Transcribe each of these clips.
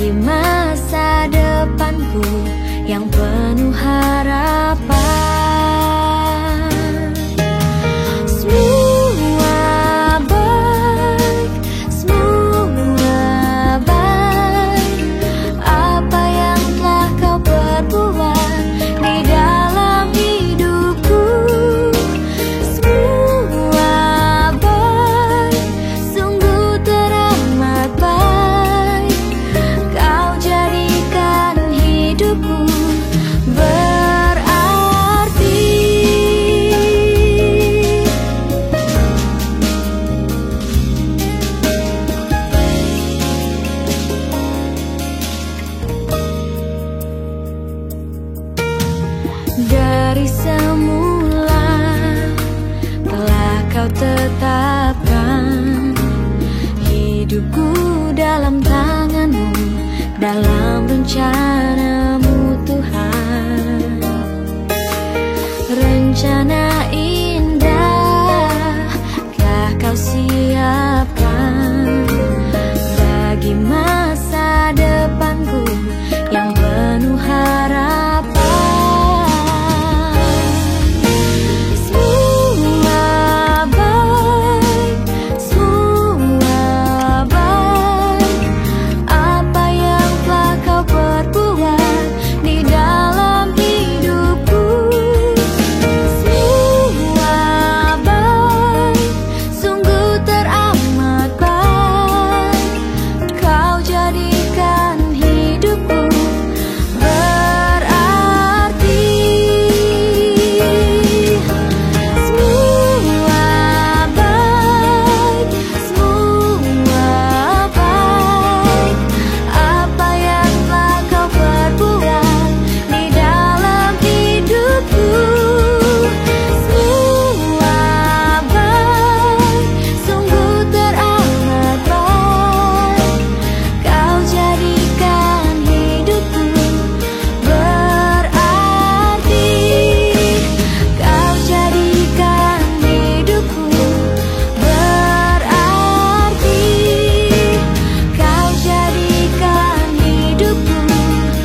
bagi masa depanku yang penuh harapan. Semua baik, semua baik, apa yang telah kau perbuat di dalam hidupku. Semua baik, sungguh teramat baik, kau jadikan hidupku berarti. Dari semula telah kau tetapkan hidupku dalam tangan-Mu, dalam rencana-Mu Tuhan. Rencana indah telah kau siapkan bagi masa depanku yang penuh harapan. Semua baik, semua baik, apa yang telah kau perbuat di dalam hidupku. Semua baik, sungguh teramat baik, kau jadikan hidupku berarti. Semua baik, semua baik, apa yang telah kau perbuat di dalam hidupku. Semua baik, sungguh teramat baik, kau jadikan hidupku berarti. Kau jadikan hidupku berarti. Kau jadikan hidupku berarti.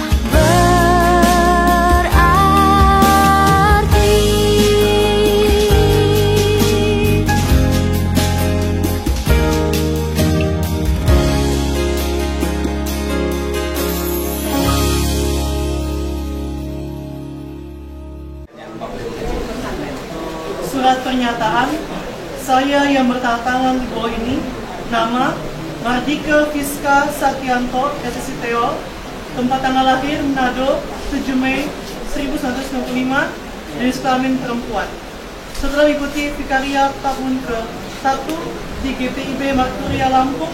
Surat pernyataan saya yang bertanda tangan di bawah ini, nama Mardika Fiska Satyanto SSITO, tempat tanggal lahir Manado 7 Mei 1995, jenis kelamin perempuan. Setelah mengikuti vikariat tahun ke-1 di GPIB Marturia Lampung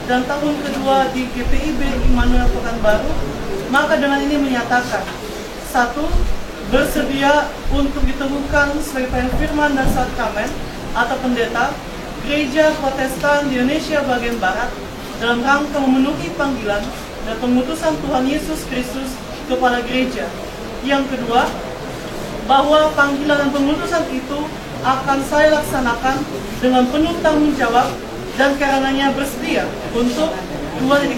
dan tahun kedua di GPIB Immanuel Pekanbaru, maka dengan ini menyatakan: 1. Bersedia untuk diteguhkan sebagai pelayan firman dan sakramen atau pendeta Gereja Protestan di Indonesia bagian Barat dalam rangka memenuhi panggilan dan pengutusan Tuhan Yesus Kristus kepada gereja. Yang kedua, bahwa panggilan dan pengutusan itu akan saya laksanakan dengan penuh tanggung jawab dan karenanya bersedia untuk 2.1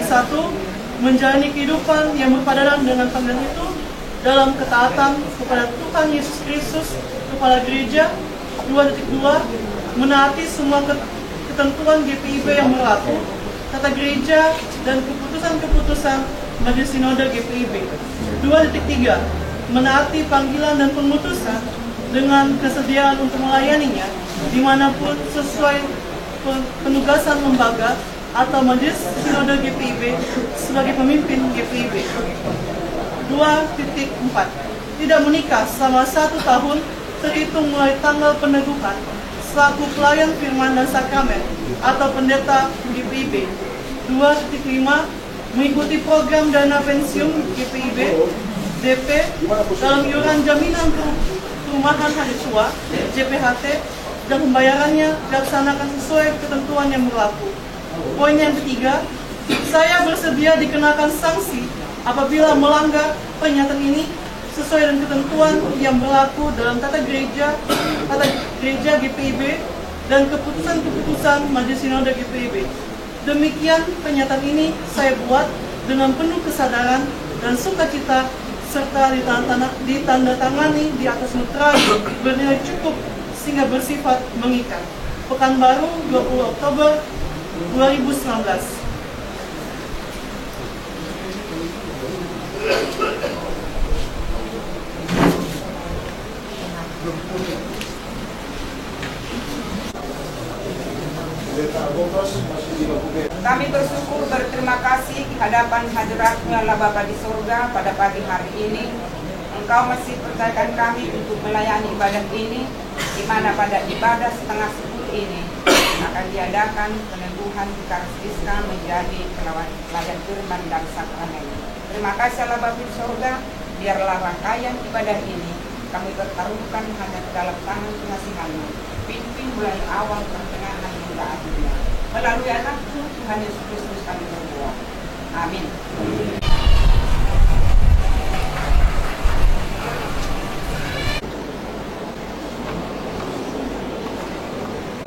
menjalani kehidupan yang berpadanan dengan panggilan itu dalam ketaatan kepada Tuhan Yesus Kristus kepada gereja. 2.2 menaati semua ketentuan GPIB yang berlaku, tata gereja dan keputusan-keputusan Majelis Sinode GPIB. 2.3 menaati panggilan dan pengutusan dengan kesediaan untuk melayaninya dimanapun sesuai penugasan lembaga atau Majelis Sinode GPIB sebagai pemimpin GPIB. 2.4 tidak menikah selama 1 tahun terhitung mulai tanggal peneguhan selaku pelayan firman dan sakramen atau pendeta GPIB. 2.5 mengikuti program dana pensiun GPIB DP dalam iuran jaminan perumahan hari tua JPHT dan pembayarannya dilaksanakan sesuai ketentuan yang berlaku. Poin yang ketiga, saya bersedia dikenakan sanksi apabila melanggar pernyataan ini sesuai dengan ketentuan yang berlaku dalam tata gereja GPIB dan keputusan-keputusan Majelis Sinode GPIB. Demikian pernyataan ini saya buat dengan penuh kesadaran dan sukacita serta ditandatangani di atas meterai bernilai cukup sehingga bersifat mengikat. Pekanbaru, 20 Oktober 2019. Kami bersyukur berterima kasih di hadapan hadirat-Mu Allah Bapa di surga pada pagi hari ini. Engkau masih percayakan kami untuk melayani ibadah ini, di mana pada ibadah setengah 10 ini akan diadakan peneguhan Eucharistia menjadi pelayan firman dan sakramen. Terima kasih Allah Bapa di surga, biarlah rangkaian ibadah ini kami bertaruhkan hanya ke dalam tangan pengasihan-Mu. Pimpin mulai awal pertengahan hingga akhirnya. Melalui anak-Mu Tuhan Yesus Kristus kami berdoa. Amin.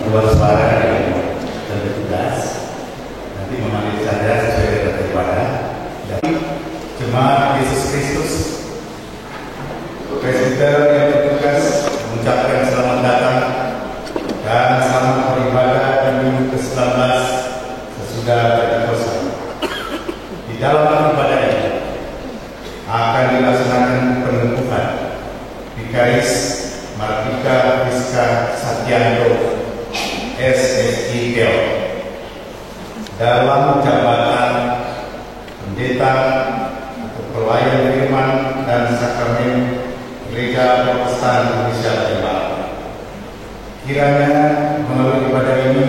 Dua suara dari bertugas nanti memanggil saya sesuai dengan ibadah. Jadi jemaat Yesus Kristus, presbiter yang bertugas mengucapkan selamat datang dan selamat beribadah di minggu ke-19 sesudah Pentekosta. Di dalam ibadah ini akan dilaksanakan peneguhan Vikaris Martika Fiska Satyanto SSI dalam jabatan pendeta atau pelayan firman dan sakramen Gereja Protestan Indonesia Timur. Kiranya melalui ibadah ini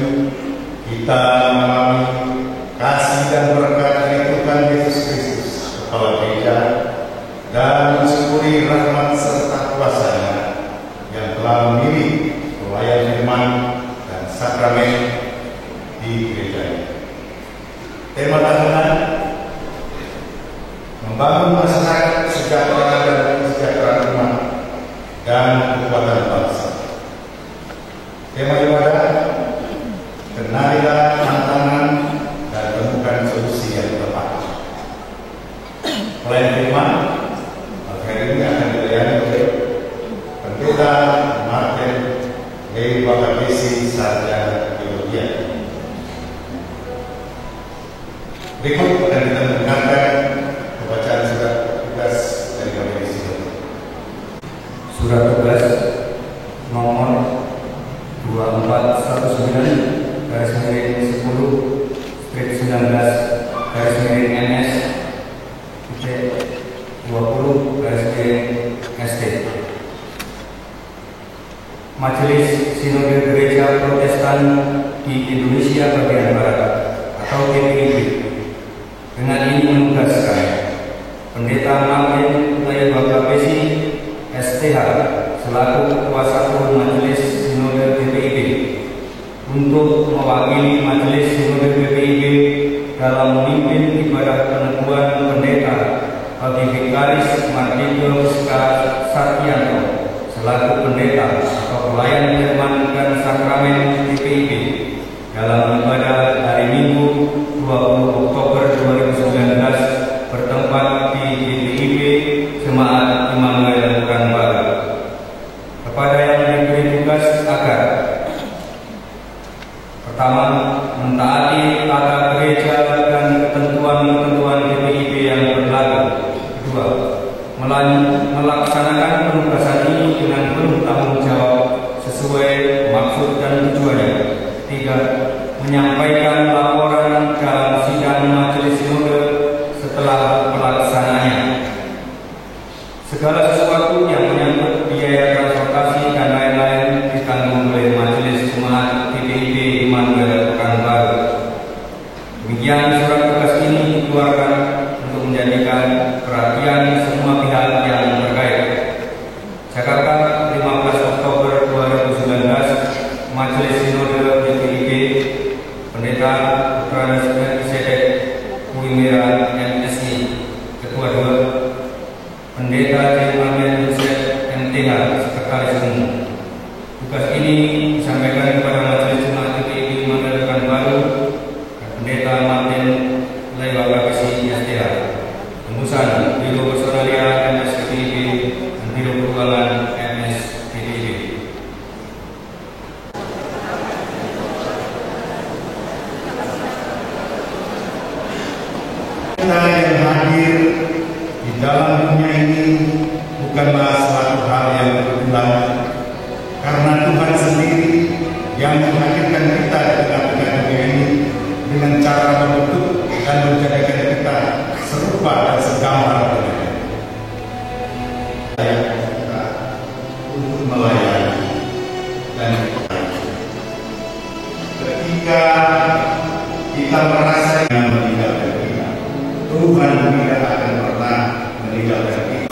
kita mengalami kasih dan berkat dari Tuhan Yesus Kristus, Kepala Gereja, dan mensyukuri rahmat serta kuasa-Nya yang telah memilih pelayan firman dan sakramen di gereja ini. Tema tahunan membangun masyarakat sejahtera dan kesejahteraan umat dan kekuatan bangsa. Tema ibadah, kenalilah tantangan dan temukan solusi yang tepat. Pelayan firman hari ini akan dilayani oleh Pendeta Martin Lewi Bakabesi Sarjana Teologi. Berikut akan kita mendengarkan pembacaan surat tugas dari Bapak Ibu. Surat tugas nomor 2419 /10/19 /NS 20/ST. Majelis Sinode Gereja Protestan di Indonesia bagian Barat atau GPIB dengan ini menugaskan Pendeta Martin Lewi Bakabesi STH selaku Ketua Satu Majelis Sinode GPIB untuk mewakili Majelis Sinode GPIB dalam memimpin ibadah peneguhan pendeta bagi Vikaris Martika Fiska Satyanto selaku pendeta atau pelayan firman dan sakramen GPIB dalam ibadah hari Minggu 20 Oktober 2019 bertempat di GPIB Jemaat Immanuel Pekanbaru. Kepada yang diberi tugas agar pertama, mentaati tata gereja dan ketentuan-ketentuan GPIB yang berlaku. Kedua, melaksanakan penugasan ini dengan penuh tanggung jawab sesuai maksud dan tujuannya. Tiga, menyampaikan laporan dalam sidang majelis sinode setelah pelaksanaannya. Segala sesuatu yang menyangkut biaya transportasi dan lain-lain ditanggung oleh Majelis Jemaat GPIB Immanuel Pekanbaru. Demikian surat tugas ini dikeluarkan untuk menjadikan perhatian semua pihak yang terkait. Jakarta, 15 Oktober 2019, Majelis Sinode GPIB, Pendeta Putra Sedek Wimira MSI, Ketua 2, Pendeta Jenderal MTH, Sekretaris Umum. Tugas ini disampaikan kepada Majelis Jemaat GPIB Immanuel Pekanbaru dan Pendeta Martin Lewi Bakabesi STH. karena Tuhan sendiri yang menghadirkan kita di tengah-tengah dunia ini dengan cara membentuk dan menjadikan kita serupa dan segambar dengannya. Kita untuk melayani dan ketika kita merasa yang meninggalkan kita, Tuhan tidak akan pernah meninggalkan kita.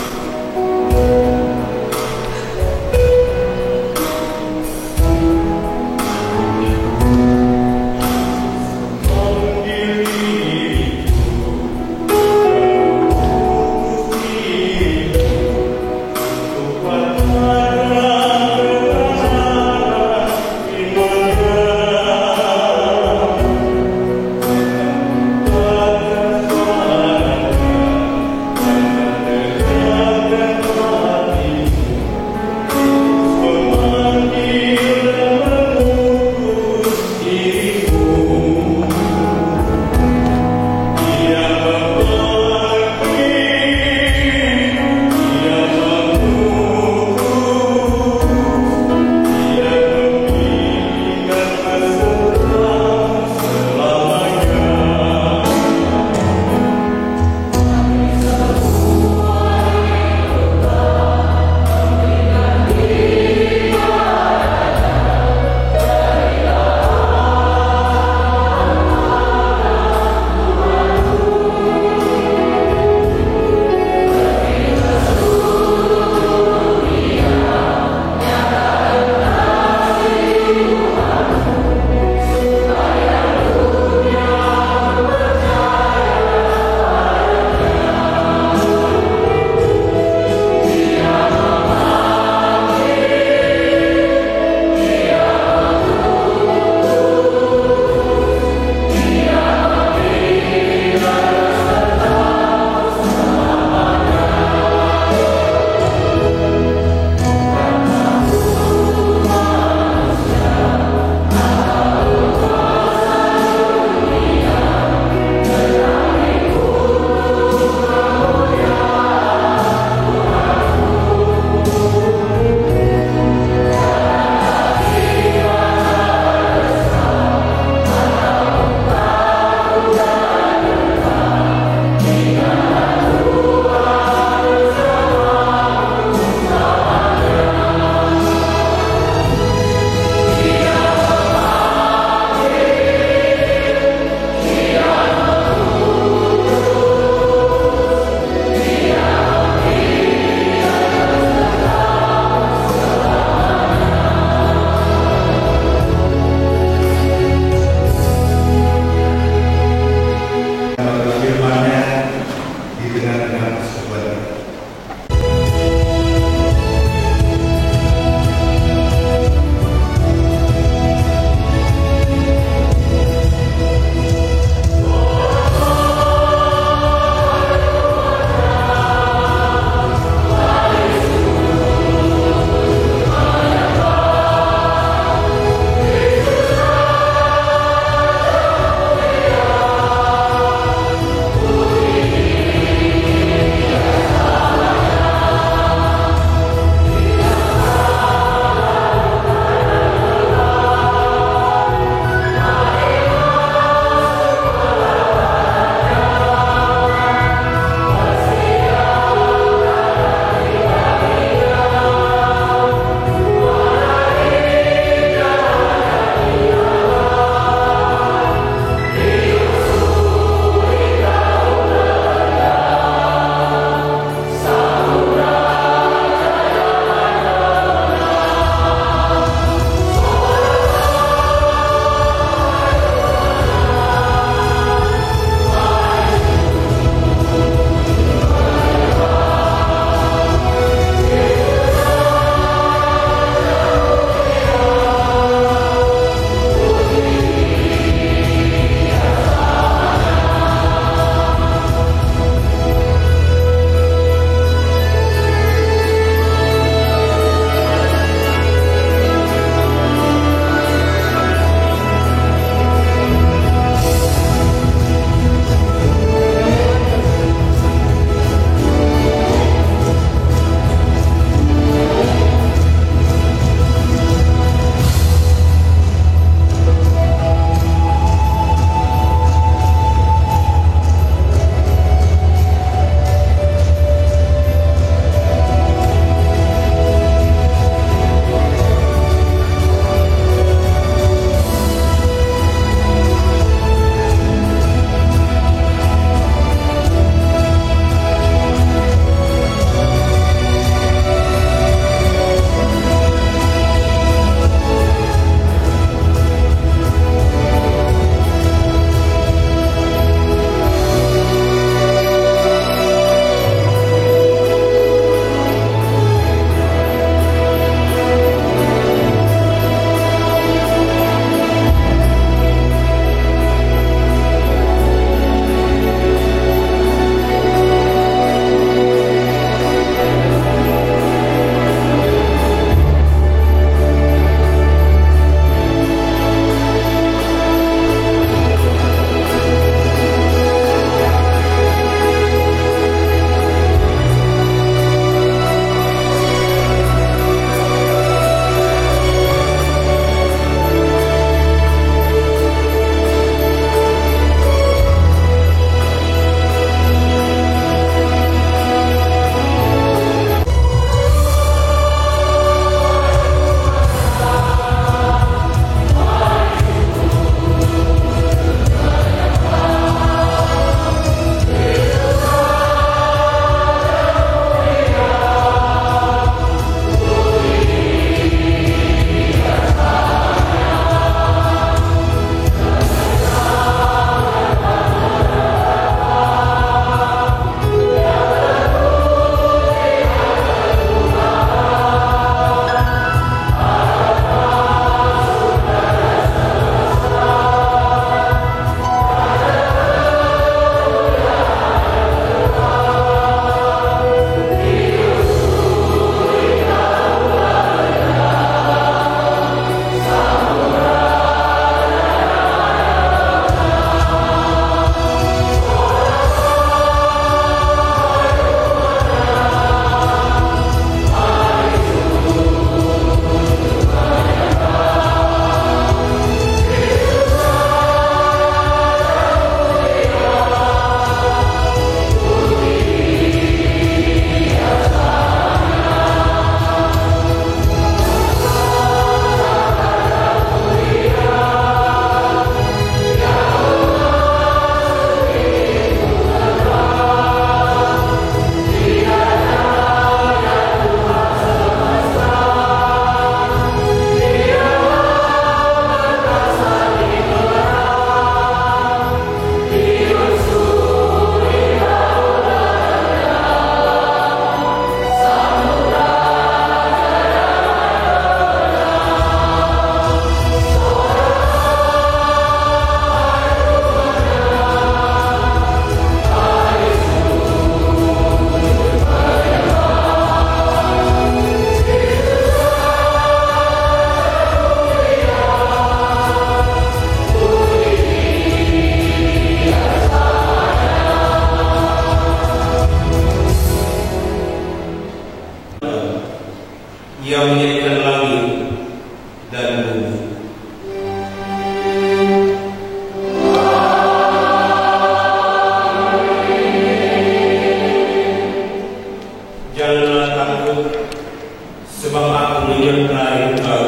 mencari Engkau.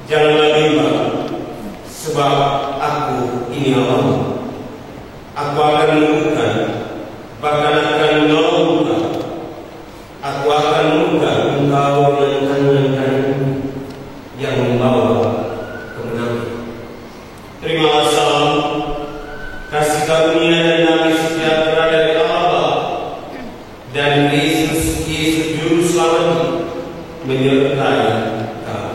Janganlah bimbang, sebab aku ini Allah. Aku akan menemukan, bahkan akan menolong engkau. Aku akan menemukan engkau dengan tangan kananku yang membawa kemenangan. Terimalah salam, kasih karunia dan damai sejahtera dari Allah dan Yesus Juru Selamat menyertai kamu.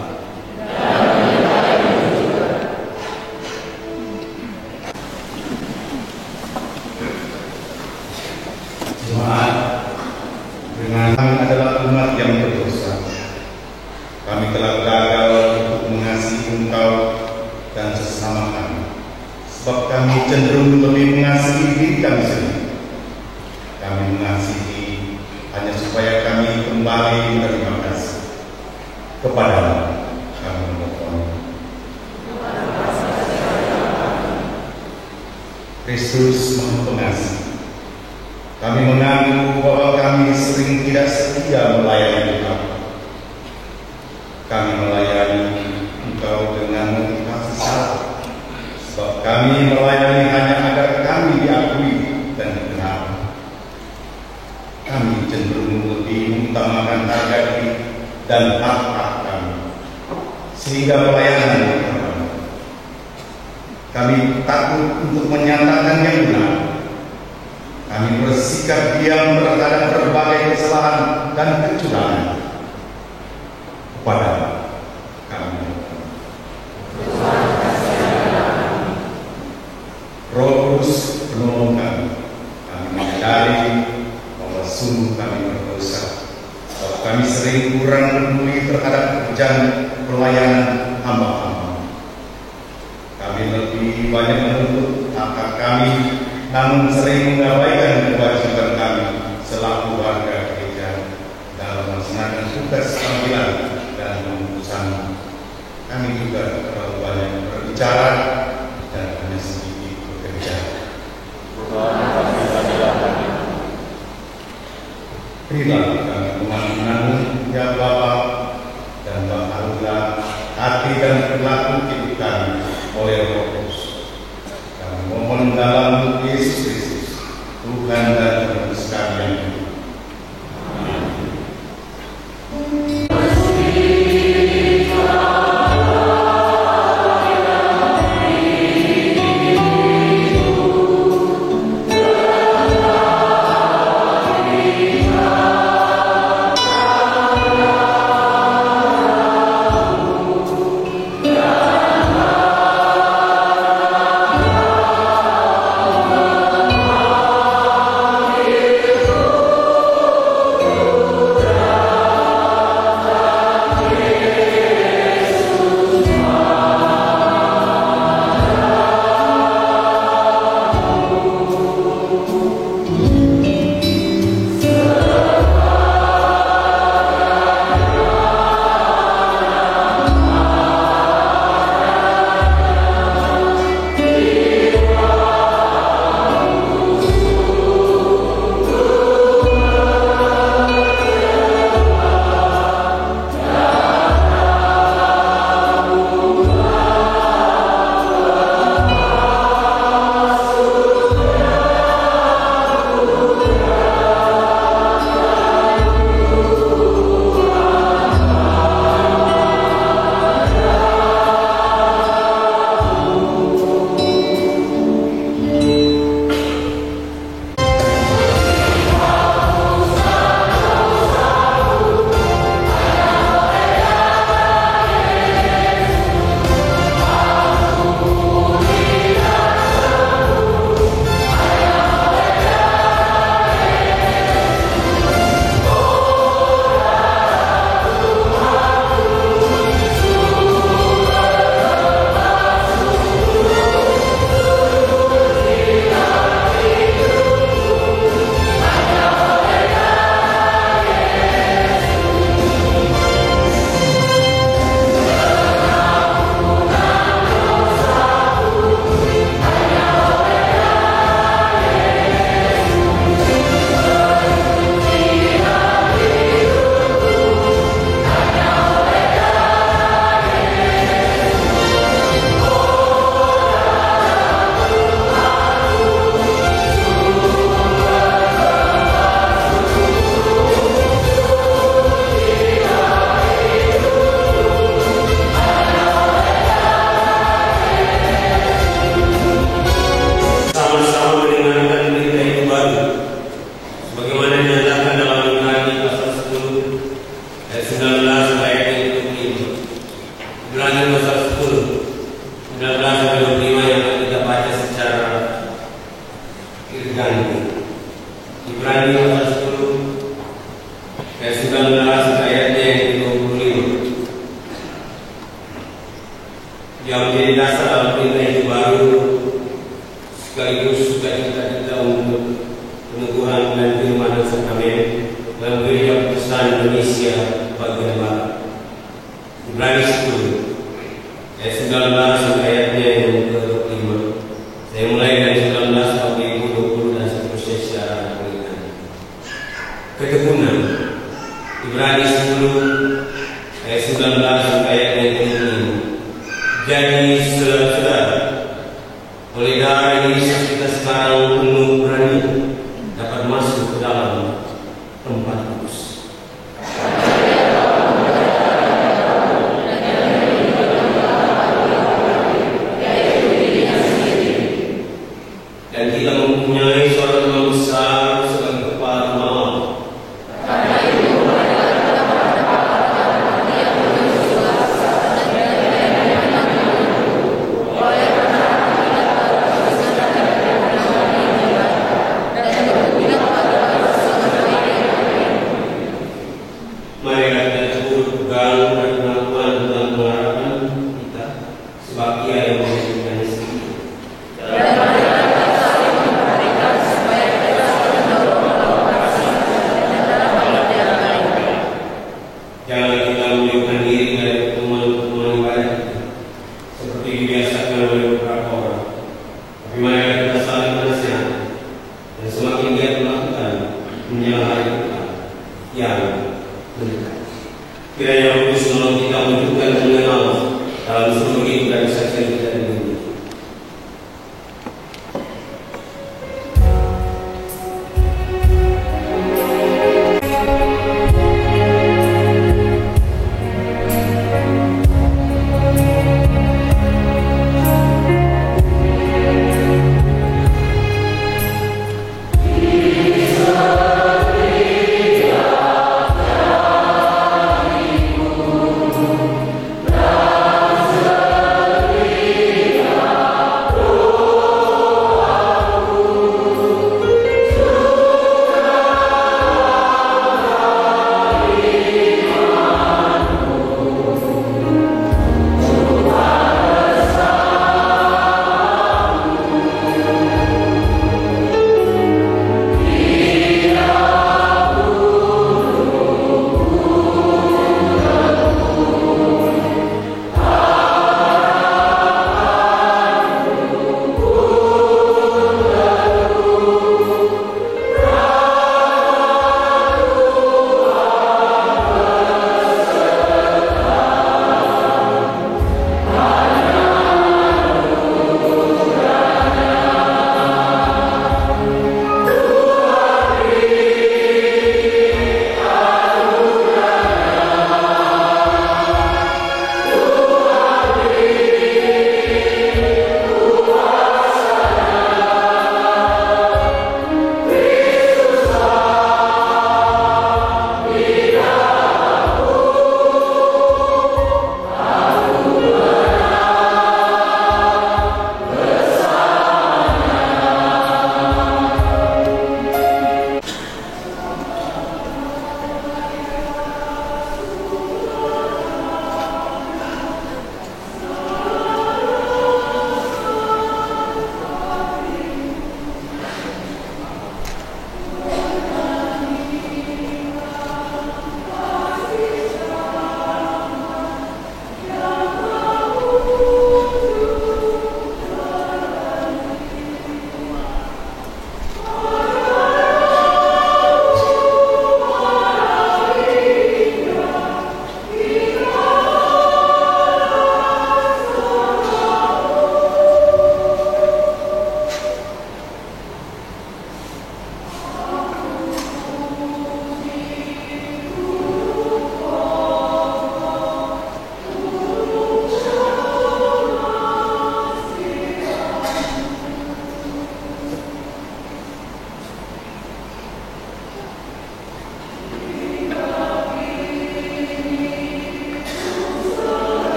Jemaat, dengan kami adalah umat yang berdosa. Kami telah gagal untuk mengasihi Engkau dan sesama kami, sebab kami cenderung lebih mengasihi diri kami sendiri. Kami mengasihi hanya supaya kami kembali berterima kasih kepadamu. Kami memohon. Kristus Maha Pengasih, kami mengaku bahwa kami sering tidak setia melayani Engkau. Kami melayani Engkau dengan motivasi salah, sebab kami melayani hanya agar kami diakui dan dikenal. Kami cenderung lebih mengutamakan harga diri dan hak-hak kami, sehingga pelayanan berkurang. Kami takut untuk menyatakan yang benar. Kami bersikap diam terhadap berbagai kesalahan dan kecurangan. Kepada kami, Roh Kudus penolong kami. Kami menyadari bahwa sungguh kami berdosa, bahwa kami sering kurang peduli terhadap pekerjaan pelayanan hamba-hamba. Kami lebih banyak menuntut hak kami, namun sering mengabaikan kewajiban kami selaku warga gereja dalam melaksanakan tugas panggilan dan keputusan. Kami juga terlalu banyak berbicara dan hanya sedikit bekerja. Berilah kami pengampunan ya Bapa, dan bahagilah hati dan perilaku hidup kami oleh Roh Kudus. Kami mohon dalam Yesus Kristus, Tuhan dan Juru sekalian. Amin. Ibrani pasal 10 19-25 yang akan kita baca secara berganti. Ibrani pasal 10 ayat 19 ayatnya yang ke-25 yang menjadi dasar dalam perintah itu baru sekaligus sukacita kita untuk peneguhan dan keimanan sakramen dalam gereja Protestan Indonesia bagian barat. Ibrani 10 ayat 19 sampai ayatnya yang ke-25. Saya mulai dari 19 sampai 20 dan seterusnya secara pengingat. Ketekunan Ibrani 10 ayat 19 sampai ayatnya yang ke-25. Jadi saudara-saudara, oleh darah Yesus kita sekarang penuh berani dapat masuk ke dalam tempat kudus. Dan kita mempunyai seorang imam besar sebagai kepala jemaat. Marilah kita turut pegang dan pengakuan tentang pengharapan kita sebab Ia yang menjadikan istri. Jangan kita menjauhkan diri dari pertemuan-pertemuan ibadah kita seperti dibiasakan oleh beberapa orang. Tapi marilah kita saling menasihat dan semakin giat melakukan menjelang hari Tuhan yang mendekat. Kiranya Roh Kudus menolong kita menunjukkan mengenal dalam seluruh hidup dan kesaksian kita di dunia. Yesus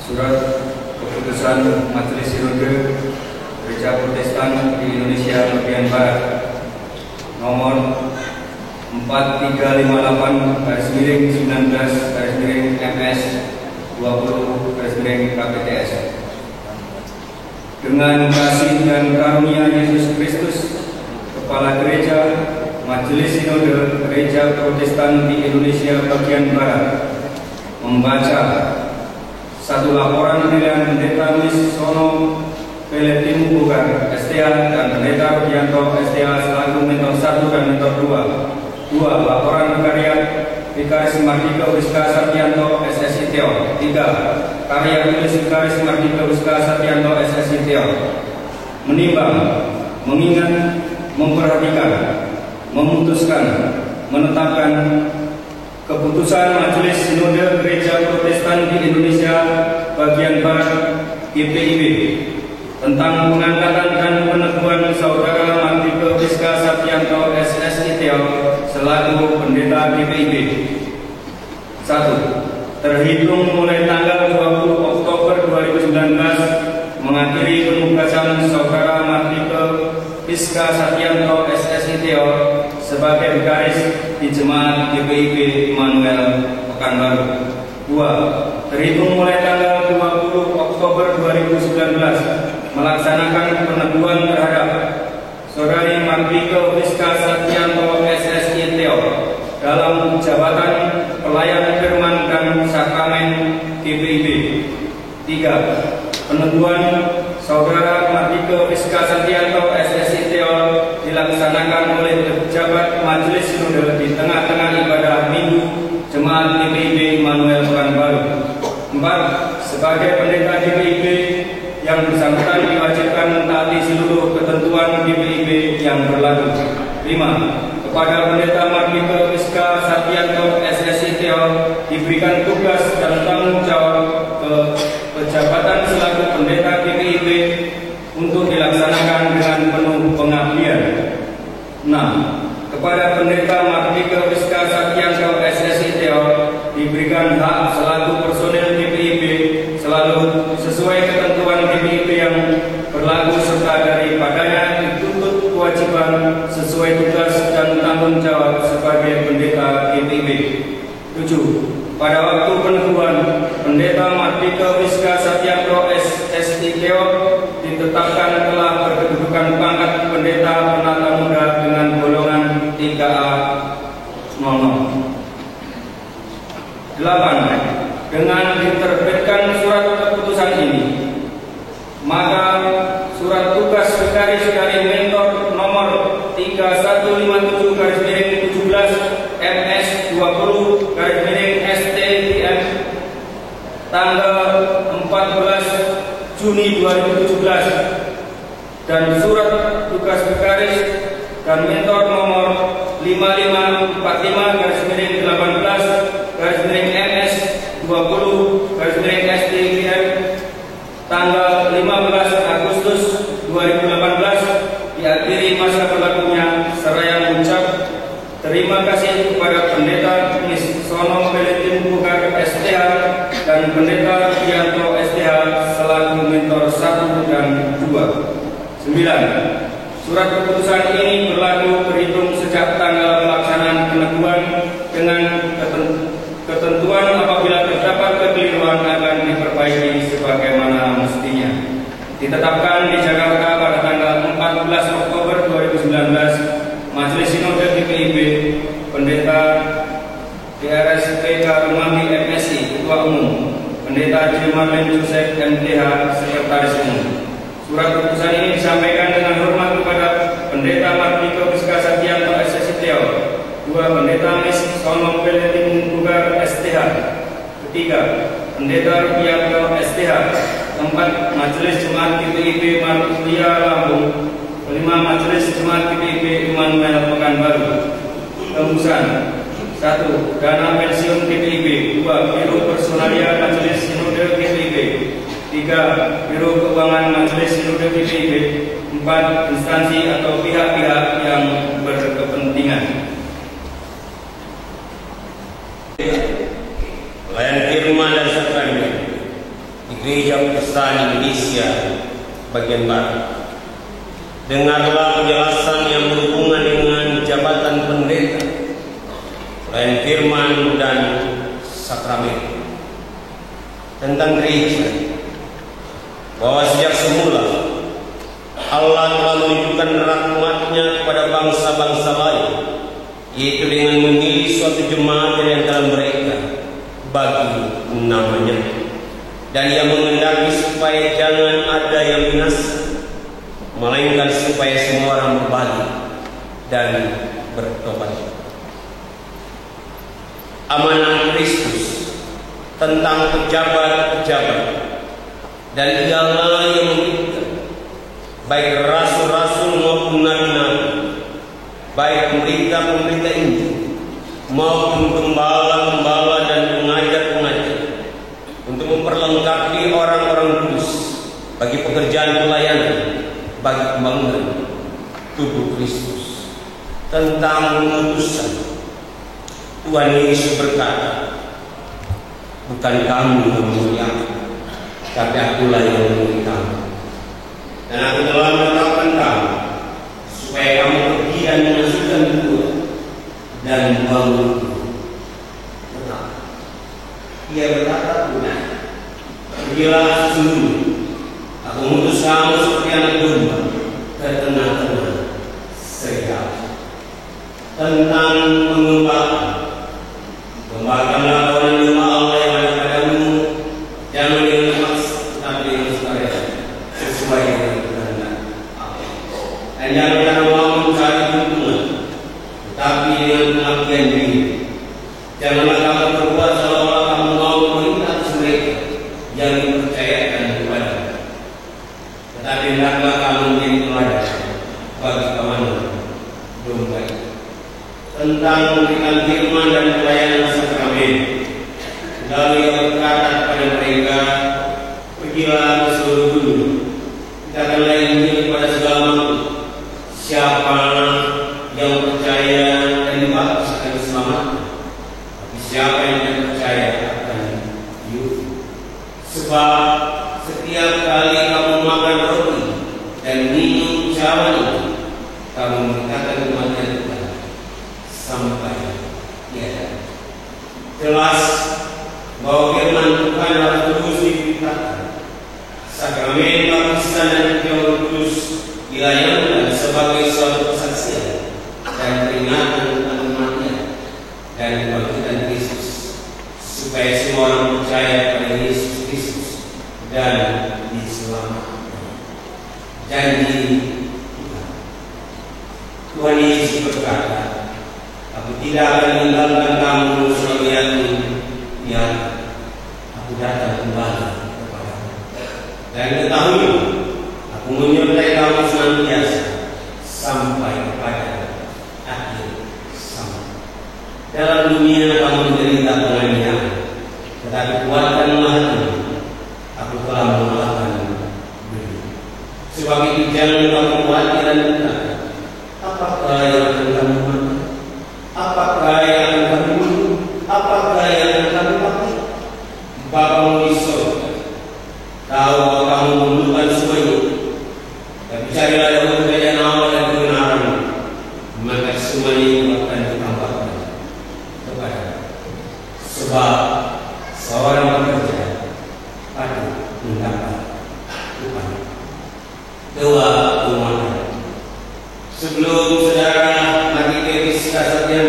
Surat keputusan Majelis Sinode Gereja Protestan di Indonesia bagian Barat nomor 4358/19/MS20/KPTS. Dengan kasih dan karunia Yesus Kristus, Kepala Gereja Majelis Sinode Gereja Protestan di Indonesia bagian Barat membaca satu laporan pilihan Pendeta Mis Sono Peletim Bukan STA dan Pendeta Rudianto STA selaku mentor 1 dan mentor 2. 2. Laporan karya Vikaris Mardika Wiska Satyanto SSI Teo. 3. Karya tulis Vikaris Mardika Wiska Satyanto SSI Teo. Menimbang, mengingat, memperhatikan, memutuskan, menetapkan keputusan Majelis Sinode Gereja Protestan di Indonesia bagian Barat GPIB tentang pengangkatan dan peneguhan Saudara Mardika Wiska Satyanto SSI Teo selaku Pendeta GPIB. 1. Terhitung mulai tanggal 20 Oktober 2019 mengakhiri penugasan Saudara Mardika Wiska Satyanto SSI Teo sebagai Vikaris di Jemaat GPIB Immanuel Pekanbaru. 2. Terhitung mulai tanggal 20 Oktober 2019 melaksanakan peneguhan terhadap Saudari Mardika Wiska Satyanto SSI Teo dalam jabatan pelayan firman dan sakramen GPIB. 3. Peneguhan Saudara Mardika Wiska Satyanto SSI Teo dilaksanakan oleh pejabat Majelis Sinode di tengah-tengah ibadah Minggu Jemaat GPIB Immanuel Pekanbaru. 4. Sebagai pendeta GPIB yang bersangkutan diwajibkan mentaati seluruh ketentuan GPIB yang berlaku. 5. Kepada Pendeta Mardika Wiska Satyanto SSI Teo diberikan tugas dan tanggung jawab pejabatan selaku pendeta GPIB untuk dilaksanakan dengan penuh pengabdian. 6. Kepada Pendeta Mardika Wiska Satyanto SSI Teo diberikan hak selaku personil GPIB selalu sesuai ketentuan GPIB yang berlaku serta daripadanya dituntut kewajiban sesuai tugas dan tanggung jawab sebagai pendeta GPIB. 7. Pada waktu peneguhan, Pendeta Mardika Wiska Satyanto SSI Teo ditetapkan telah berkedudukan pangkat pendeta penata muda dengan golongan 3A 00. 8. Dengan diterbitkan surat keputusan ini, maka surat tugas Vikaris dari mentor nomor 3157/17 MS 20/STPM tanggal 14 Juni 2017 dan surat tugas Vikaris dan mentor nomor 5545/18/MS 20/STPM tanggal 15 Agustus 2018 diakhiri masa berlakunya seraya mengucap terima kasih kepada Pendeta Mis Sono Peletim Bukan STH dan Pendeta Rudianto STH selaku mentor 1 dan 2. 9. Surat keputusan ini berlaku terhitung sejak tanggal pelaksanaan peneguhan dengan ketentuan apabila terdapat kekeliruan akan diperbaiki sebagaimana mestinya. Ditetapkan di Jakarta pada tanggal 14 Oktober 2019, Majelis Sinode GPIB, Pendeta DRSPK Rumami MSI, Ketua Umum, Pendeta Jerman Joseph MTH, Sekretaris Umum. Surat keputusan ini disampaikan dengan hormat kepada Pendeta Mardika Wiska Satyanto SSI Teo. 2. Pendeta Mis Sono Peletim Bukan STH. 3. Pendeta Rudianto STH. 4. Majelis Jemaat GPIB Martulia Lampung. 5. Majelis Jemaat GPIB Immanuel Pekanbaru. Tembusan. 1. Dana pensiun GPIB. 2. Biro Personalia Majelis Sinode GPIB. 3. Biro Keuangan Majelis Sinode GPIB. 4. Instansi atau pihak-pihak yang berkepentingan. Pelayan firman dan sakramen Gereja Protestan Indonesia bagian Barat. Dengarlah penjelasan yang berhubungan dengan jabatan pendeta, selain firman dan sakramen tentang gereja, bahwa sejak semula Allah telah menunjukkan rahmat-Nya kepada bangsa-bangsa lain, yaitu dengan memilih suatu jemaat dari antara mereka bagi namanya, dan Ia mengendaki supaya jangan ada yang binasa, melainkan supaya semua orang berbalik dan bertobat. Amanat Kristus tentang pejabat-pejabat dan ialah yang memberikan baik rasul-rasul maupun nabi-nabi, baik pemerintah-pemerintah Injil maupun gembala-gembala dan pengajar-pengajar, untuk memperlengkapi orang-orang kudus bagi pekerjaan pelayanan, bagi pembangunan tubuh Kristus. Tentang pengutusan, Tuhan Yesus berkata, bukan kamu yang memuliakan, tapi akulah yang memuliakan kamu. Dan aku telah menetapkan kamu supaya kamu pergi dan menghasilkan buah dan membangun. Ia berkata, Tuhan, pergilah sesungguhnya, aku mengutus kamu seperti anak domba ke tengah-tengah serigala. Tentang pengembala, kembangkanlah kawanan domba Allah yang ada padamu, jangan dengan maksa, tapi dengan sukarela, sesuai dengan kehendak Allah. Dan jangan karena mau mencari keuntungan, tetapi dengan pengabdian diri. Janganlah kamu berbuat seolah-olah kamu mau meminta mereka yang dipercayakan kepada, tetapi hendaklah kamu menjadi teladan bagi kawanan domba. Tentang memberikan firman dan pelayanan sakramen, lalu Ia berkata kepada mereka, pergilah ke seluruh dunia, katakanlah Injil kepada segala makhluk. Siapa yang percaya dan dibaptis akan diselamatkan, tapi siapa yang tidak percaya akan hidup. Sebab setiap kali kamu makan roti dan minum cawan ini, kamu berkata kematian Tuhan sampai Ia datang. Jelas bahwa firman Tuhan harus terus diberitakan. Sakramen baptisan dan Roh Kudus dilayangkan sebagai suatu kesaksian dan peringatan tentang kematian dan kebangkitan Kristus, supaya semua orang percaya pada Yesus Kristus dan diselamatkan. Janji Tuhan Yesus berkata, aku tidak akan meninggalkan kamu selama yakin, ya, aku datang kembali kepadamu. Dan ketahui, aku menyertai kamu senantiasa sampai kepada akhir zaman. Dalam dunia kamu menderita penganiayaan, tetapi kuatkanlah hatimu, aku telah mengalahkan dunia. Sebab itu jangan kamu khawatir dan berkata, apakah yang akan kamu makan? Apakah yang akan kamu minum? Apakah yang akan kamu pakai? Bapamu di surga tahu bahwa kamu memerlukan semua itu. Tapi carilah dahulu kerajaan Allah dan kebenaran, maka semuanya itu akan ditambahkan kepadamu. Sebab seorang pekerja patut mendapat upah. Doa umat. Sebelum saudara mari kita sekalian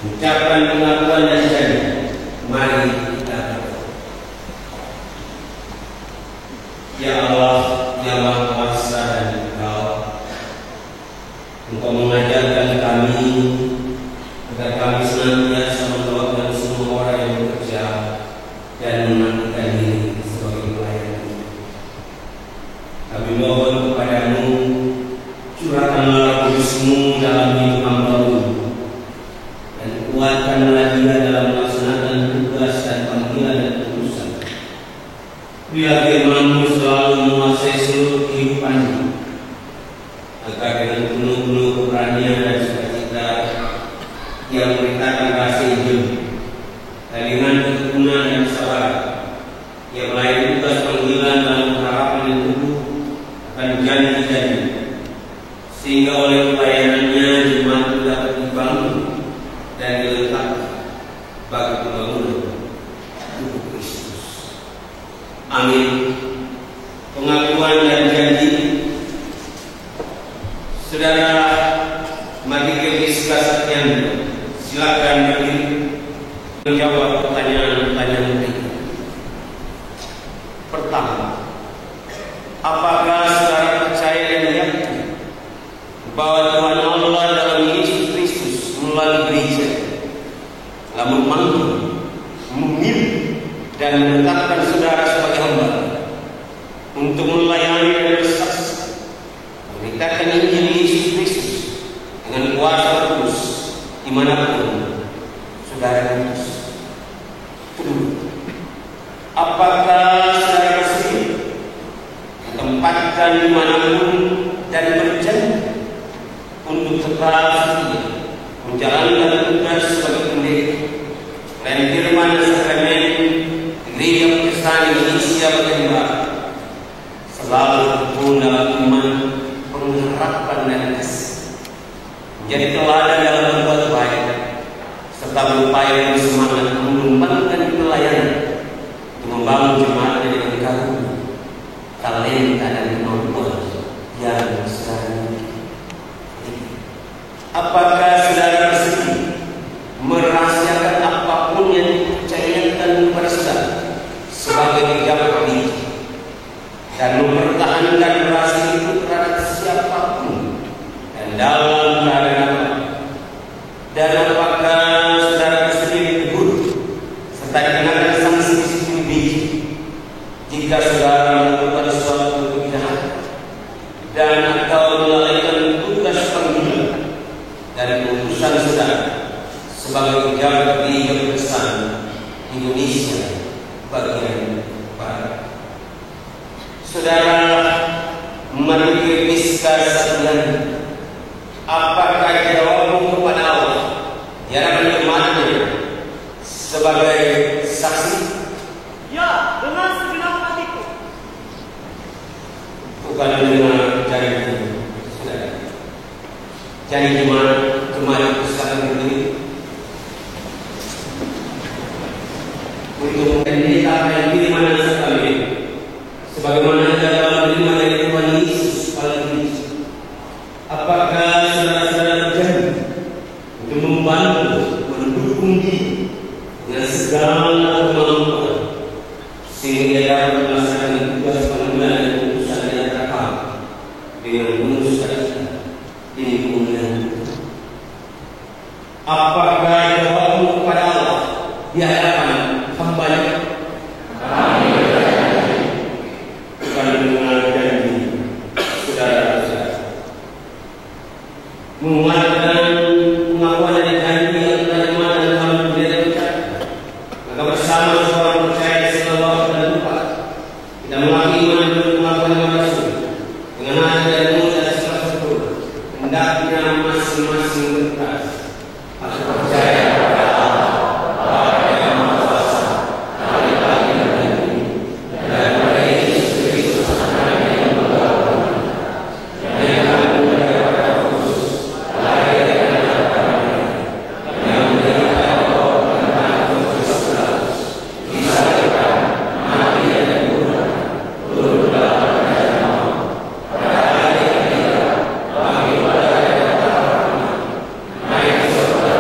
mengucapkan pengakuan dan janji, mari kita berdoa. Ya Allah, yang Maha Kuasa dan Engkau mengajarkan kami agar kami senantiasa mendoakan semua orang yang bekerja dan menantikan diri sebagai pelayan. Kami mohon kepadamu, curahkanlah Kudus-Mu dalam hidup hamba-Mu, dan kuatkanlah dia dalam melaksanakan tugas dan panggilan dan utusan. Biar firman-Mu selalu menguasai seluruh kehidupannya, agar dengan penuh keberanian dan sukacita yang memberitakan kasih Injil, dan dengan ketekunan dan kesabaran yang melayani tugas janji-janji, sehingga oleh pelayanannya jemaat itu dapat dibangun dan dilengkapi bagi pembangunan tubuh Kristus. Amin. Pengakuan dan janji. Saudara Mardika Fiska Satyanto, silakan berdiri menjawab pertanyaan-pertanyaan berikut. Pertama, apakah saudara percaya dan yakin bahwa Tuhan Allah dalam Yesus Kristus melalui gereja telah memanggil, memilih, dan menetapkan saudara sebagai hamba untuk melayani dan bersaksi memberitakan Injil Yesus Kristus dengan kuasa terus dimanapun saudara Kristus? Kedua, apakah saudara bersedia ditempatkan dimanapun dan berjanji untuk tetap setia menjalankan tugas sebagai pendeta dan firman dan sakramen Gereja Protestan Indonesia bagian Barat, selalu tekun dalam iman, pengharapan dan kasih, menjadi teladan dalam berbuat baik, serta berupaya bersemangat mengembangkan pelayanan untuk membangun jemaat dengan karunia, talenta dan kemampuan yang saudara miliki. Apakah saudara bersedia merahasiakan apapun yang dipercayakan kepada saudara sebagai pejabat gereja dan mempertahankan rahasia itu terhadap siapapun dan dalam keadaan apa? Dan apakah saudara bersedia ditegur serta dikenakan sanksi disiplin gereja jika saudara melakukan suatu kebid'ahan dan atau melalaikan tugas panggilan dan keputusan saudara sebagai pejabat Gereja Protestan Indonesia bagian Barat? Saudara Mardika Fiska Satyanto, apakah jawabmu kepada Allah di hadapan jemaatnya sebagai saksi? Ya, dengan segenap hatiku. Bukan dengan janji, saudara. Janji jemaat Kristen berdiri untuk menjadi apa yang diriman sekali, sebagaimana dalam terima dari Tuhan Yesus pada Kristus. Apakah saudara-saudara berjanji untuk membantu, mendukung dia dengan segala kemampuan sehingga dia dapat melaksanakan tugas panggilan dan keputusan yang terekam dengan penuh sukacita ini kemuliaan? Apakah jawabmu kepada Allah di hadapan hamba-Nya? Bukan dengan janji, saudara-saudara. Menguatkan pengakuan dan janji yang telah dimana dalam pendeta ucapkan, maka bersama seorang percaya selalu dan lupa kita mengakui iman dan pengakuan yang Rasul dengan hati dan mulut dan secara sempurna, hendaknya masing-masing berkata, aku percaya kepada Allah, Bapa yang Maha Kuasa, Bapa yang Berdiri, dan kepada Yesus Kristus, Anaknya yang berkorban, yang akan menjadi pada Kudus, lahir dari anak Maria, yang menderita korban karena Kristus Pilatus, disalibkan, mati dan dikuburkan, turun ke dalam kerajaan maut, pada hari ketiga bangkit pada hari pertama, naik ke surga,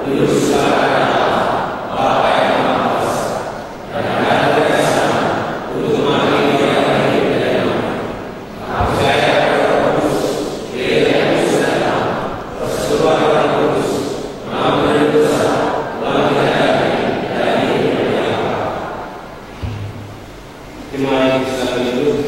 duduk sebelah kanan Allah, Bapa yang Maha Kuasa, dan akan dari sana untuk mengambil yang hidup dari mati. Aku percaya kepada Roh Kudus, Gereja yang kudus dan damai, persekutuan orang kudus, pengampunan dosa, kebangkitan dari hidup yang kekal. Terima kasih sudah duduk.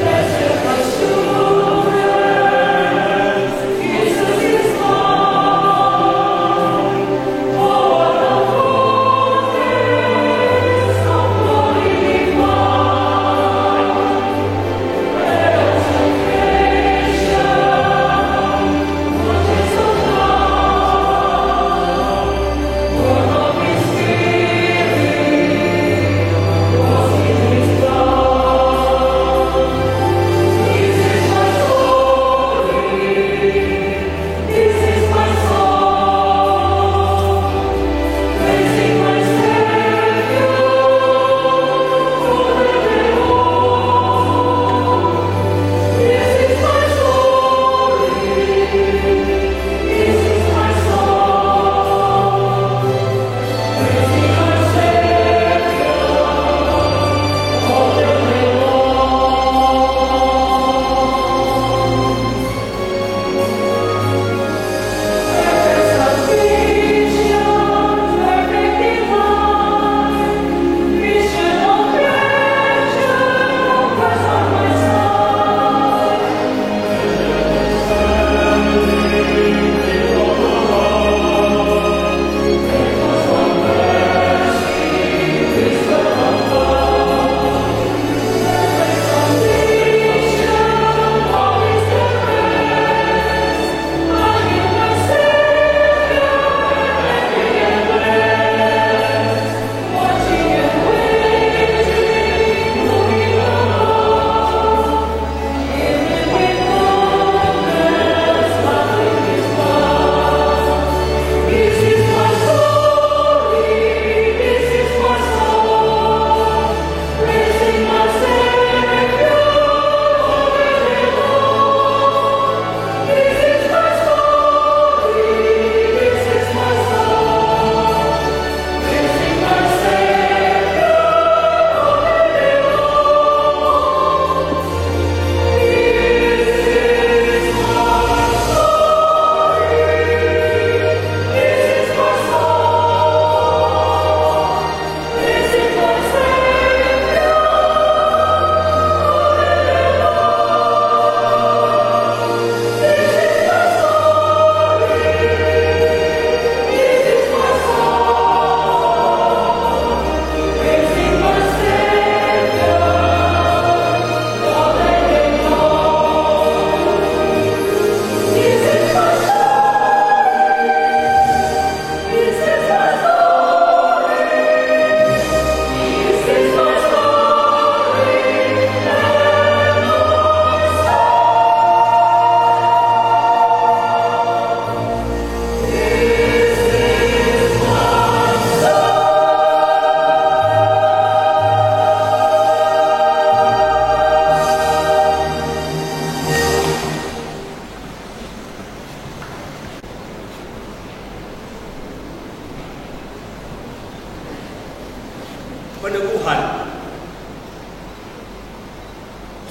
Blessed assurance.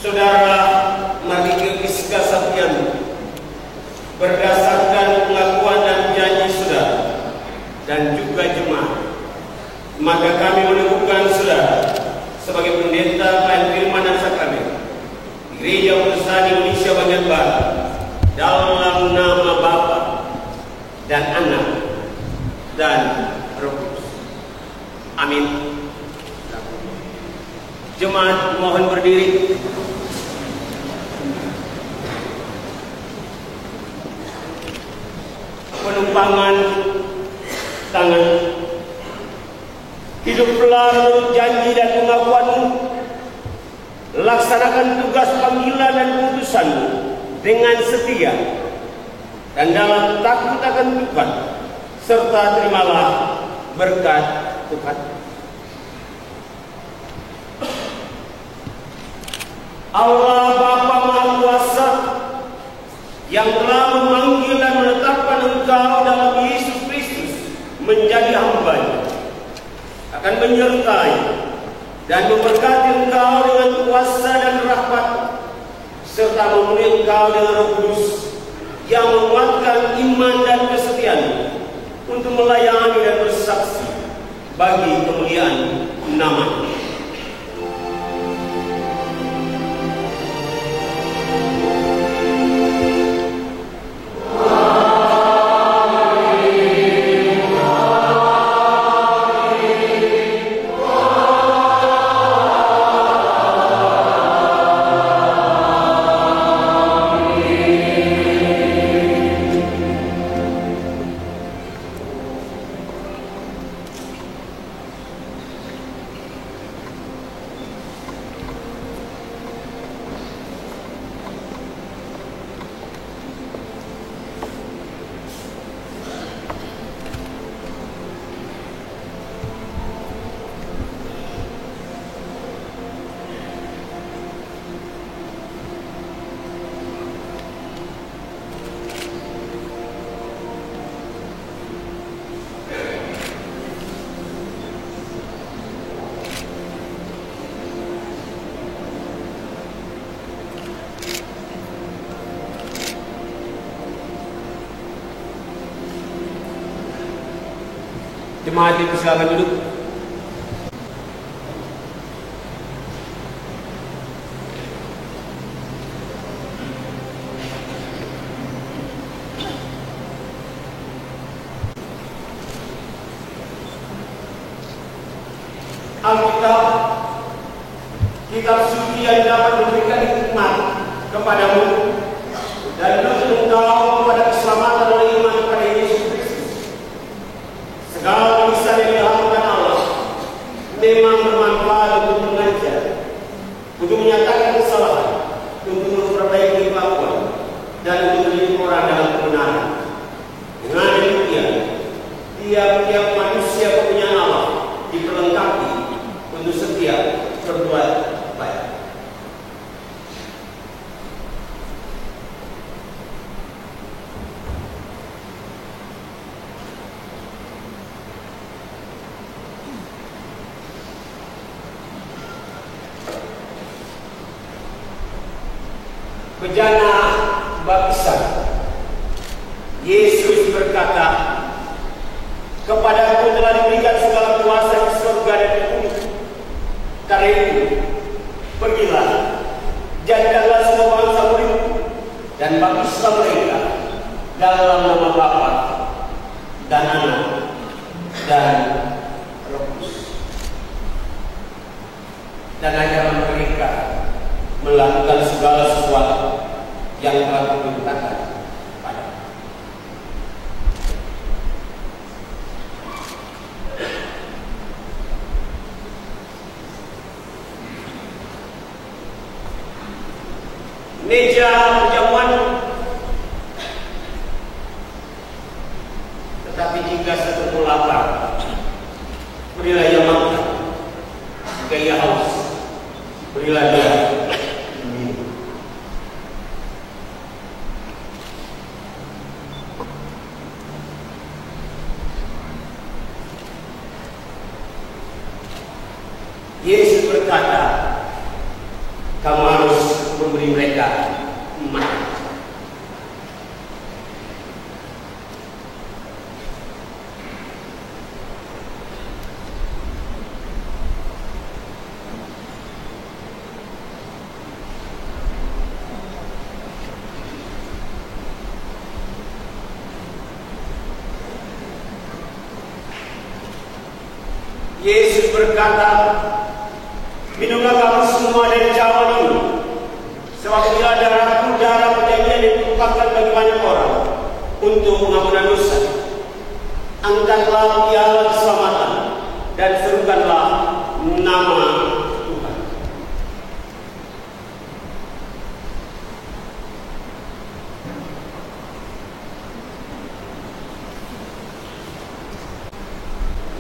Saudara Mardika Fiska Sapianto, berdasarkan pengakuan dan janji saudara dan juga jemaat, maka kami meneguhkan saudara sebagai pendeta pelayan firman dan sakramen Gereja Protestan Indonesia bagian Barat dalam nama Bapa dan Anak dan Roh Kudus. Amin. Jemaat mohon berdiri. Penumpangan tangan. Hiduplah menurut janji dan pengakuanmu. Laksanakan tugas panggilan dan putusanmu dengan setia dan dalam takut akan Tuhan, serta terimalah berkat Tuhan. Allah Bapa Maha Kuasa yang telah memanggil dan menetapkan engkau dalam Yesus Kristus menjadi hamba-Nya akan menyertai dan memberkati engkau dengan kuasa dan rahmat, serta memenuhi engkau dengan Roh Kudus yang menguatkan iman dan kesetiaan untuk melayani dan bersaksi bagi kemuliaan nama-Nya. Jemaat silakan duduk. Alkitab, kitab suci yang dapat memberikan hikmat kepadamu dan menuntun engkau kepada keselamatan oleh iman kepada Yesus Kristus. Segala tulisan yang dilakukan Allah memang bermanfaat untuk mengajar, untuk menyatakan kesalahan, untuk memperbaiki kelakuan, dan untuk mendidik orang dalam kebenaran. Dengan demikian, tiap-tiap manusia kepunyaan Allah diperlengkapi untuk setia berbuat baik. Bejana baptisan. Yesus berkata, "Kepadaku telah diberikan segala kuasa di surga dan di bumi. Karena itu, pergilah, jadikanlah semua bangsa muridku, dan baptislah mereka dalam nama Bapa dan Anak dan Roh Kudus. Dan ajarlah mereka melakukan segala sesuatu yang telah kuperintahkan padamu." Meja perjamuan. Tetapi jika satu lapar, berilah ia makan. Jika ia haus, berilah dia minum. Yesus berkata, "Kamu harus memberi mereka emas. Yesus berkata, minumlah kamu semua dari cawan ini, sebab ia darahku, darah perjanjian yang ditumpahkan bagi banyak orang untuk pengampunan dosa. Angkatlah piala keselamatan dan serukanlah nama Tuhan.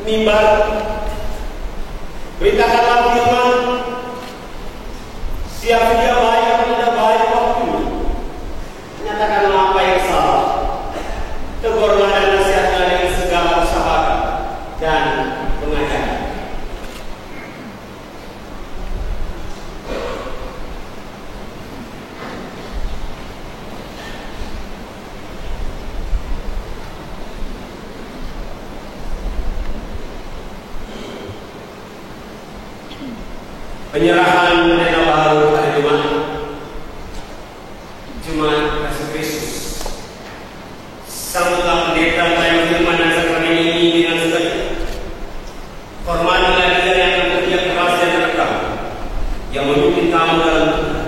Mimbar, beritakanlah firman, siapa dia baik atau tidak baik waktunya. Nyatakanlah apa yang salah. Tegurlah dan nasihatlah dengan segala kesabaran dan pengajaran. Penyerahan bendera baru pada Jumat Yesus Kristus. Sambutlah pendeta melayani firman dan sakramen ini dengan sukacita. Hormatilah dia yang bekerja keras dan terekam, yang memimpin kamu dalam Tuhan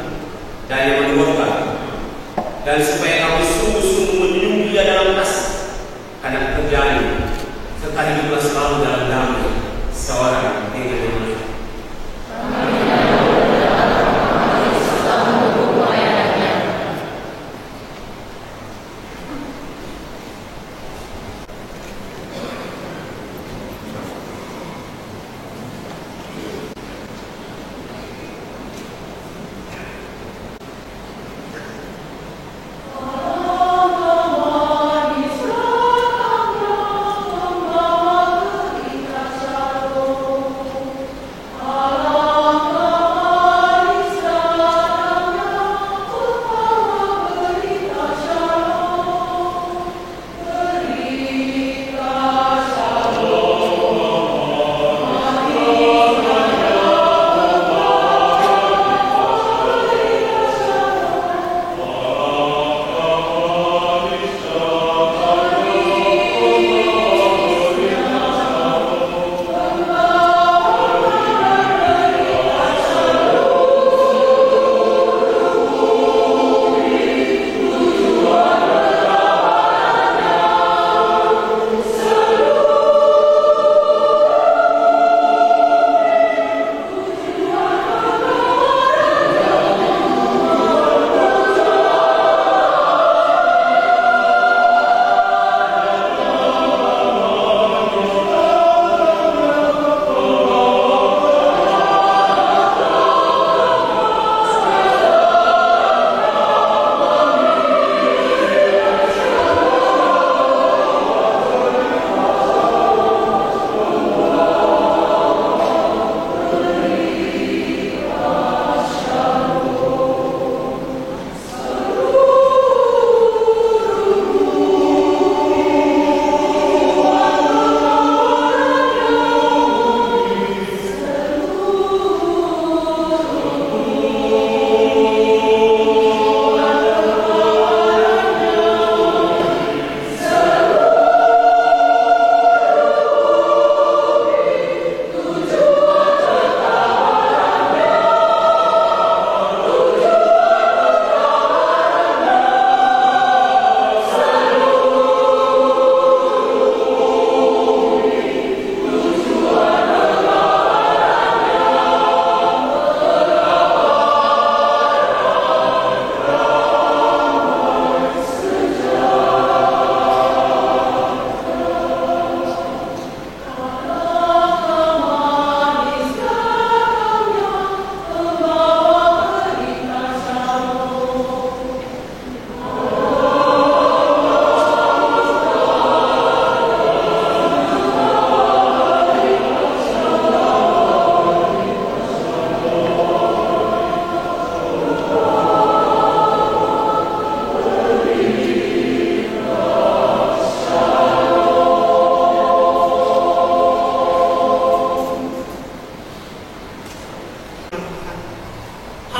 dan yang menubuhkan, dan supaya kamu sungguh-sungguh menjunjung dia dalam kasih karena pekerjaannya, serta hiduplah selalu dalam damai seorang dengan yang lain.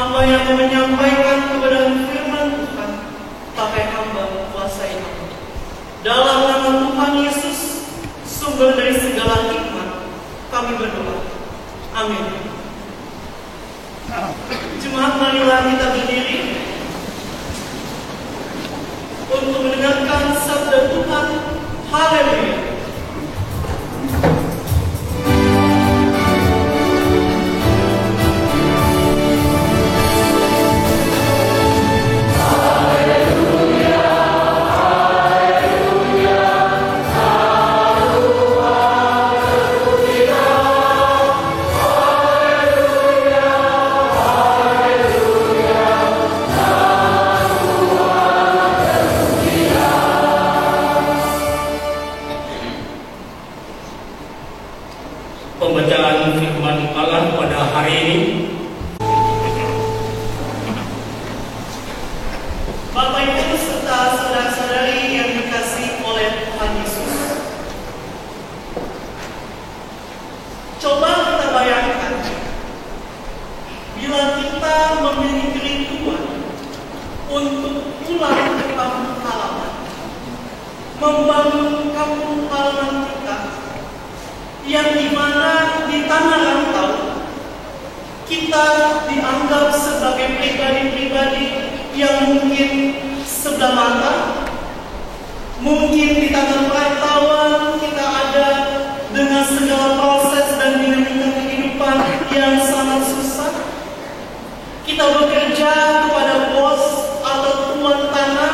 hamba yang menyampaikan kepada firman Tuhan pakai hamba kuasa ini. Dalam nama Tuhan Yesus, sumber dari segala hikmat, kami berdoa. Amin. Jemaat, marilah kita berdiri untuk mendengarkan sabda Tuhan. Haleluya. Pembacaan firman Allah pada hari ini. Bapak Ibu serta saudara-saudari yang dikasihi oleh Tuhan Yesus, coba kita bayangkan bila kita memiliki kerinduan untuk pulang ke kampung halaman, membangun kampung halaman kita, yang dimana di tanah rantau kita dianggap sebagai pribadi-pribadi yang mungkin sebelah mata, mungkin di tanah perantauan kita ada dengan segala proses dan dinamika kehidupan yang sangat susah. Kita bekerja kepada bos atau tuan tanah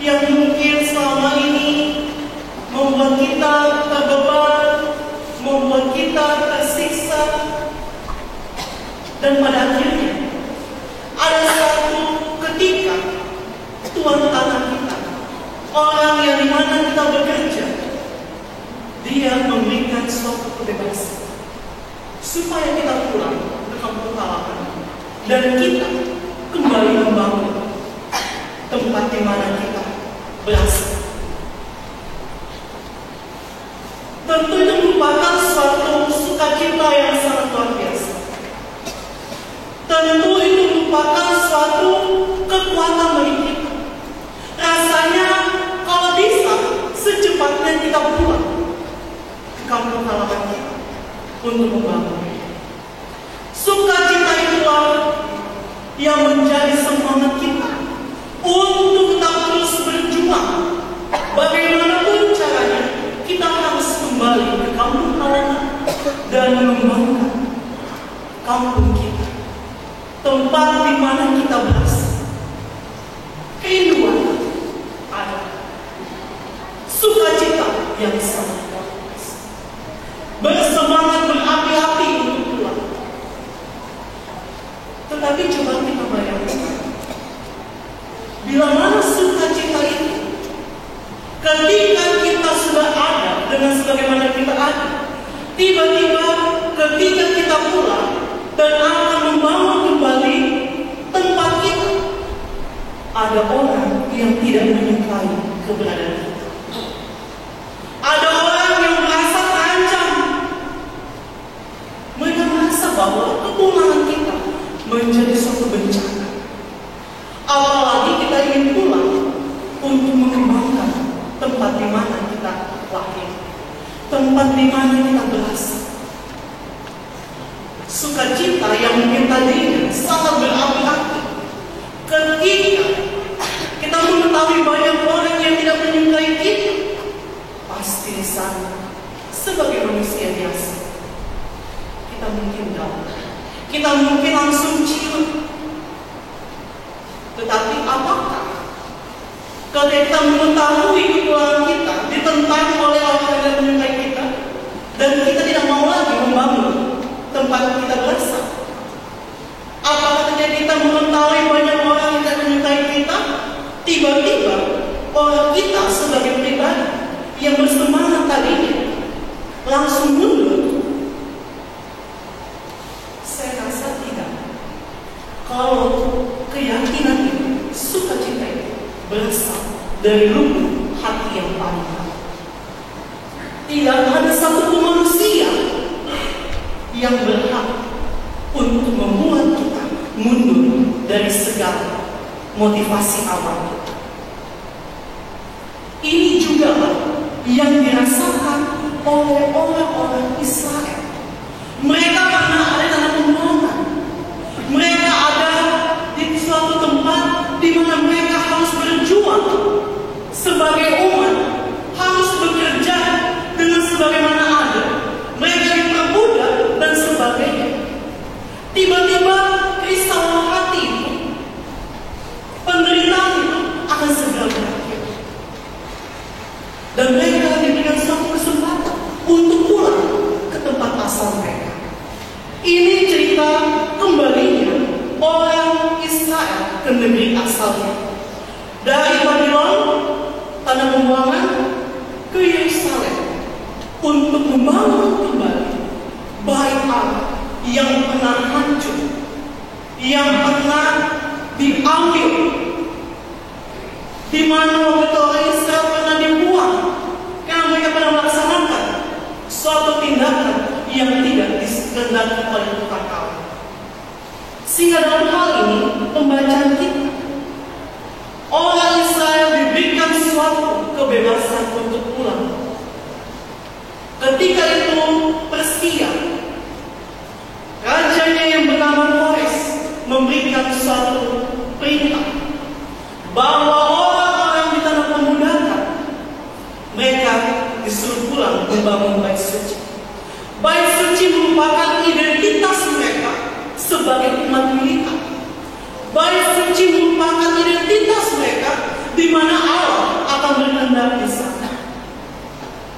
yang mungkin selama ini membuat kita terbeban, membuat kita tersiksa, dan pada akhirnya ada satu ketika tuan tanah kita, orang yang dimana kita bekerja, dia memberikan suatu kebebasan supaya kita pulang ke kampung halaman dan kita kembali membangun tempat di mana kita berasal. Tentu itu merupakan suatu sukacita yang sangat luar biasa. Tentu itu merupakan suatu kekuatan bagi kita. Rasanya kalau bisa secepatnya kita pulang ke kampung halaman kita untuk membangun. Sukacita itulah yang menjadi semangat kita untuk tetap terus berjuang. Bagaimanapun caranya, kita harus kembali ke kampung halaman dan mengembangkan kampung kita, tempat di mana kita berasal. Kerinduan ada, sukacita yang sangat luar biasa, bersemangat berapi-api untuk pulang. Tetapi coba kita bayangkan, bila mana sukacita itu ketika kita sudah ada dengan sebagaimana kita ada, tiba-tiba ketika kita pulang dan akan membangun kembali tempat kita, ada orang yang tidak menyukai keberadaan kita. Ada orang yang merasa terancam. Mereka merasa bahwa kepulangan kita menjadi suatu bencana. Apalagi kita ingin pulang untuk mengembangkan tempat di mana kita lahir, tempat di mana kita berasal. Sukacita yang mungkin tadinya sangat berapi-api ketika kita mengetahui banyak orang yang tidak menyukai kita, pasti di sana sebagai manusia biasa kita mungkin down, kita mungkin langsung ciut. Tetapi apakah ketika kita mengetahui kepulangan kita ditentang oleh orang yang tidak menyukai kita dan kita tidak mau lagi membangun tempat kita berasal? Apakah ketika kita mengetahui banyak orang yang tidak menyukai kita, tiba-tiba orang kita sebagai pribadi yang bersemangat tadinya langsung mundur? Saya rasa tidak. Kalau keyakinan itu, sukacita itu berasal dari lubuk hati yang paling dalam. Tidak ada satu manusia yang berhak untuk membuat kita mundur dari segala motivasi awal. Ini juga yang dirasakan oleh orang-orang Israel. Mereka pernah ada dalam pembuangan. Mereka ada di suatu tempat di mana mereka harus berjuang sebagai umat, harus bekerja dengan sebagaimana ada. Mereka diperbudak dan sebagainya. Tiba-tiba kerisauan hati itu, penderitaan itu akan segera berakhir. Dan mereka diberikan suatu kesempatan untuk pulang ke tempat asal mereka. Ini cerita kembalinya orang Israel ke negeri asalnya. Dari Babylon, tanah pembuangan, ke Yerusalem untuk membangun kembali bait Allah yang pernah hancur, yang pernah diambil, di mana waktu orang Israel pernah dibuang karena mereka pernah melaksanakan suatu tindakan yang tidak dikehendaki oleh Tuhan Allah. Sehingga dalam hal ini pembacaan kita, orang Israel diberikan suatu kebebasan untuk pulang. Ketika itu Persia, rajanya yang bernama Kores memberikan suatu perintah bahwa orang-orang di tanah pemudakan mereka disuruh pulang membangun bait suci. Bait suci merupakan identitas mereka sebagai umat militan. Bait suci merupakan identitas mereka di mana Allah akan berkehendak di sana.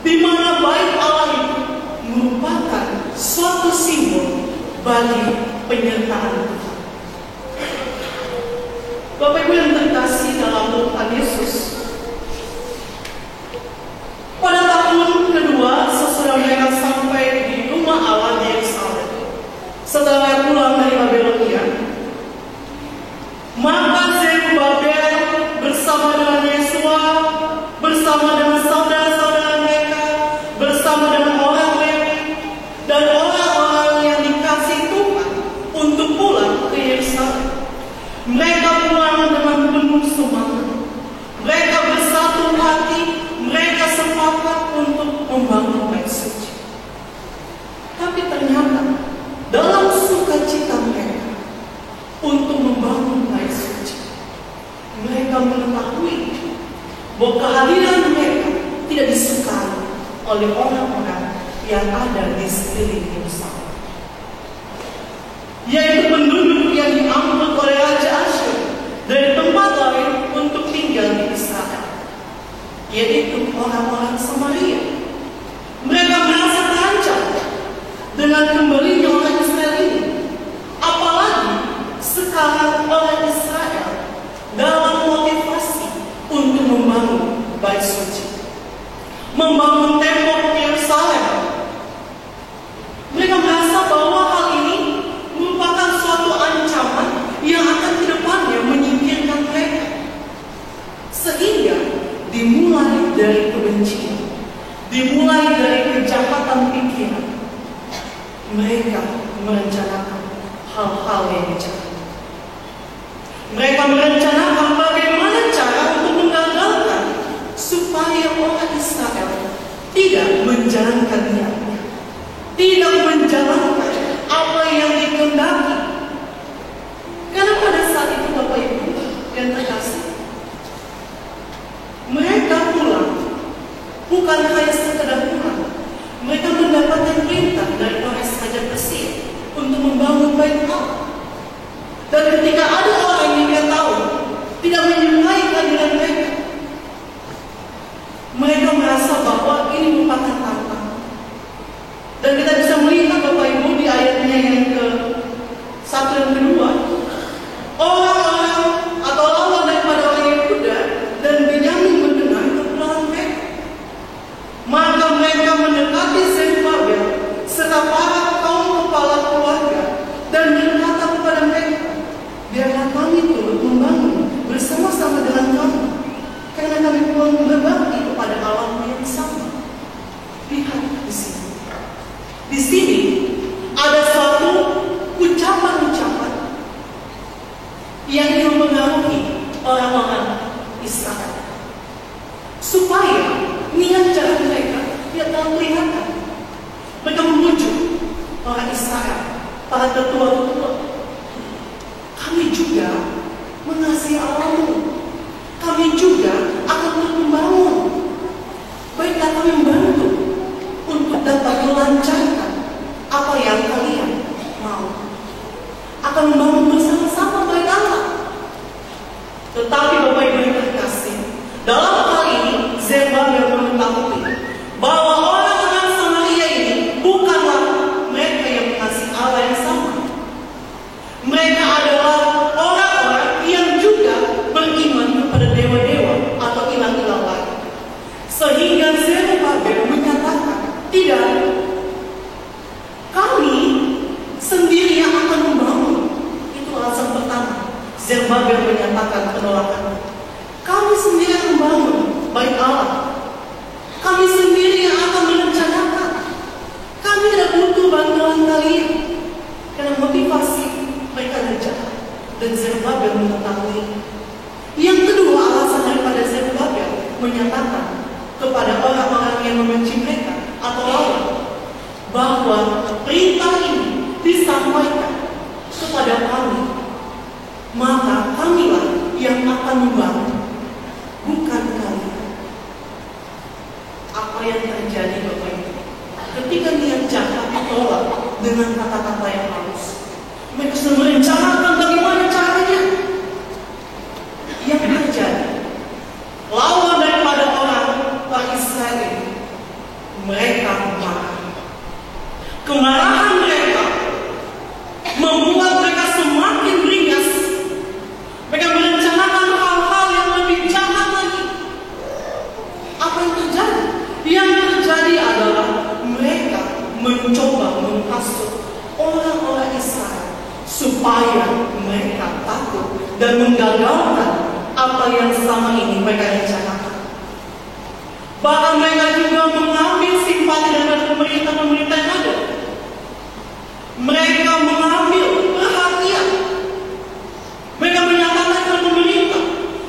Di mana bait Allah itu merupakan suatu simbol bagi penyertaan Tuhan. Bapak Ibu yang terkasih dalam Tuhan Yesus, pada tahun kedua sesudah mereka sampai di rumah Allah di Yerusalem, setelah pulang dari Babelonia, maka Zerubabel bersama dengan Yesua, bersama dengan saudara-saudara mereka, bersama dengan orang Lewi dan orang-orang yang dikasih Tuhan untuk pulang ke Yerusalem. Mereka pulang dengan penuh semangat. Mereka bersatu hati, mereka sepakat untuk membangun bait suci. Tapi ternyata dalam sukacita mereka untuk membangun bait suci, mereka mengetahui bahwa kehadiran mereka tidak disukai oleh orang-orang yang ada di sekeliling Yerusalem, yaitu penduduk yang diambil oleh Raja Asyur dari tempat lain untuk tinggal di Israel, yaitu orang-orang Samaria. Mereka merasa terancam dengan kembalinya orang Israel ini, apalagi sekarang orang Israel dalam motivasi untuk membangun bait suci, membangun tembok Yerusalem. Mereka merasa bahwa hal ini merupakan suatu ancaman yang akan ke depannya menyingkirkan mereka. Sehingga dimulai dari kebencian, dimulai dari kejahatan pikiran, mereka merencanakan hal-hal yang jahat. Mereka merencanakan bagaimana cara untuk menggagalkan supaya orang Israel tidak menjalankan niatnya, tidak menjalankan apa yang dikehendaki. Karena pada saat itu Bapak Ibu yang terkasih, mereka pulang bukan hanya sekedar pulang. Mereka mendapatkan perintah dari Raja Persia untuk membangun bait Allah. Dan ketika ada orang yang tahu yang mempengaruhi orang-orang Israel, supaya niat jahat mereka tidak terlalu kelihatan. Mereka memujuk orang Israel, para tetua-tetua. Kami juga mengasihi Allahmu. Kami juga akan terus membangun. Baiklah kami membantu untuk dapat melancarkan apa yang kalian mau. Akan membangun bersama-sama baik Allah. Tetapi Bapak Ibu yang terkasih, dalam hal ini Zerubbabel mengetahui bahwa orang-orang Samaria ini bukanlah mereka yang mengasihi Allah yang sama. Mereka adalah orang-orang yang juga beriman kepada dewa-dewa atau ilah-ilah lain. Sehingga Zerubbabel menyatakan, tidak, kami sendiri yang akan membangun. Itu alasan pertama. Zerubbabel menyatakan penolakan. Kami sendiri yang membangun baik Allah. Kami sendiri yang akan merencanakan. Kami tidak butuh bantuan kalian. Karena motivasi mereka jahat. Dan Zerubbabel mengetahui. Yang kedua, alasan daripada Zerubbabel menyatakan kepada orang-orang yang membenci mereka atau lawan, bahwa perintah ini disampaikan kepada kami, maka kamilah yang akan membangun, bukan kalian. Apa yang terjadi Bapak Ibu? Ketika niat jahat ditolak dengan kata-kata yang halus, mereka sudah merencanakan bagaimana caranya. Yang terjadi, lawan daripada orang Israel, mereka marah. Kemarahan mereka membuat mereka semakin beringas. Mereka merencanakan hal-hal yang lebih jahat lagi. Apa yang terjadi? Yang terjadi adalah mereka mencoba menghasut orang-orang Israel supaya mereka takut dan menggagalkan apa yang selama ini mereka rencanakan. Bahkan mereka juga mengambil simpati dari pemerintah-pemerintah yang ada. Mereka mengambil perhatian. Mereka menyatakan kepada pemerintah,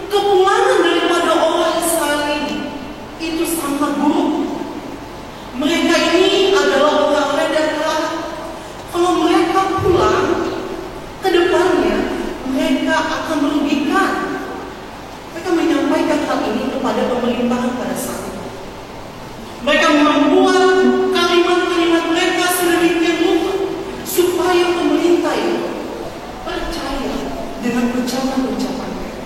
kepulangan daripada orang Israel ini itu sangat buruk. Mereka ini adalah orang-orang dari Arab. Kalau mereka pulang ke depannya, mereka akan merugikan. Mereka menyampaikan hal ini kepada pemerintahan pada saat itu. Mereka membuat kalimat-kalimat mereka sedemikian rupa supaya pemerintah itu percaya dengan ucapan-ucapan mereka.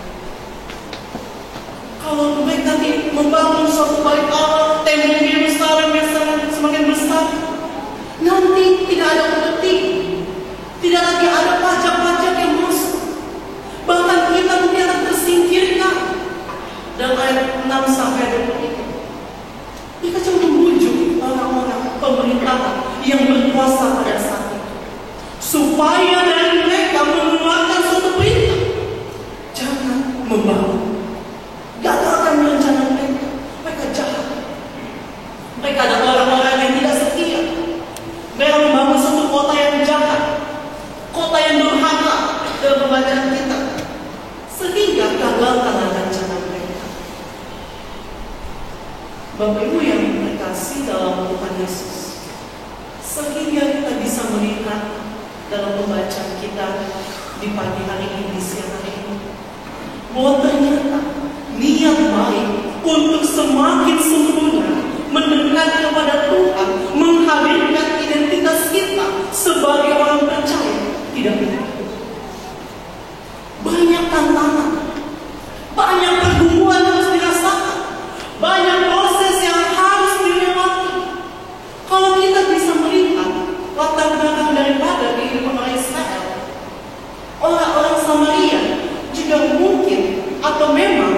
Kalau mereka membangun suatu bait Allah, tembok Yerusalem yang semakin besar, nanti tidak ada upeti, tidak lagi ada pajak-pajak yang masuk. Bahkan kita mungkin akan tersingkirkan. Dalam ayat 6-20 itu, mereka cuma membujuk orang-orang pemerintahan yang berkuasa pada saat itu, supaya dari mereka mengeluarkan suatu perintah, jangan membangun, gagalkan rencana mereka. Mereka jahat. Mereka adalah orang-orang yang tidak setia. Mereka membangun suatu kota yang jahat, kota yang durhaka dalam pembacaan kita, sehingga gagalkan rencana mereka. Bapak Ibu yang terkasih dalam Tuhan Yesus, sehingga kita bisa melihat dalam pembacaan kita di pagi hari ini, di siang hari ini, bahwa ternyata niat baik untuk semakin sempurna mendekat kepada Tuhan, menghadirkan identitas kita sebagai orang percaya, tidak benar. Banyak tantangan, banyak pergumulan harus dirasakan, banyak proses yang harus dilewati. Kalau kita bisa melihat latar belakang daripada kehidupan orang Israel, orang-orang Samaria juga mungkin atau memang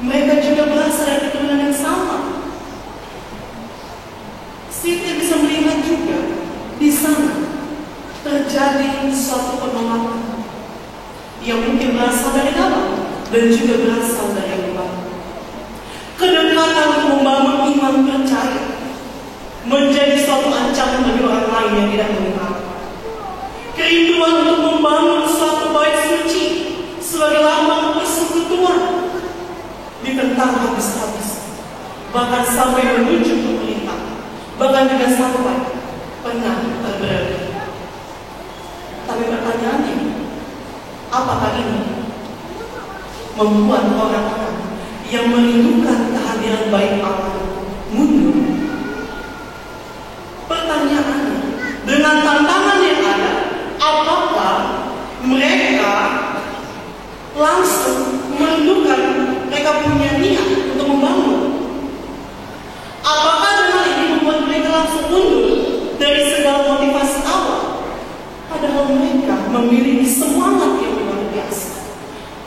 mereka juga berasal dari keturunan yang sama. Kita bisa melihat juga di sana terjadi suatu penolakan yang mungkin berasal dari dalam dan juga berasal dari luar. Kedekatan untuk membangun iman percaya menjadi suatu ancaman bagi orang lain yang tidak mengenal. Kerinduan untuk membangun suatu bait suci ditentang habis-habis, bahkan sampai menuju pemerintah, bahkan juga sampai pernah terberhenti. Tapi pertanyaannya, apakah ini membuat orang-orang yang merindukan kehadiran baik Allah mundur? Pertanyaannya, dengan tantangan yang ada, apakah mereka langsung merindukan, mereka punya niat untuk membangun? Apakah dengan ini membuat mereka langsung mundur dari segala motivasi awal? Padahal mereka memiliki semangat yang luar biasa.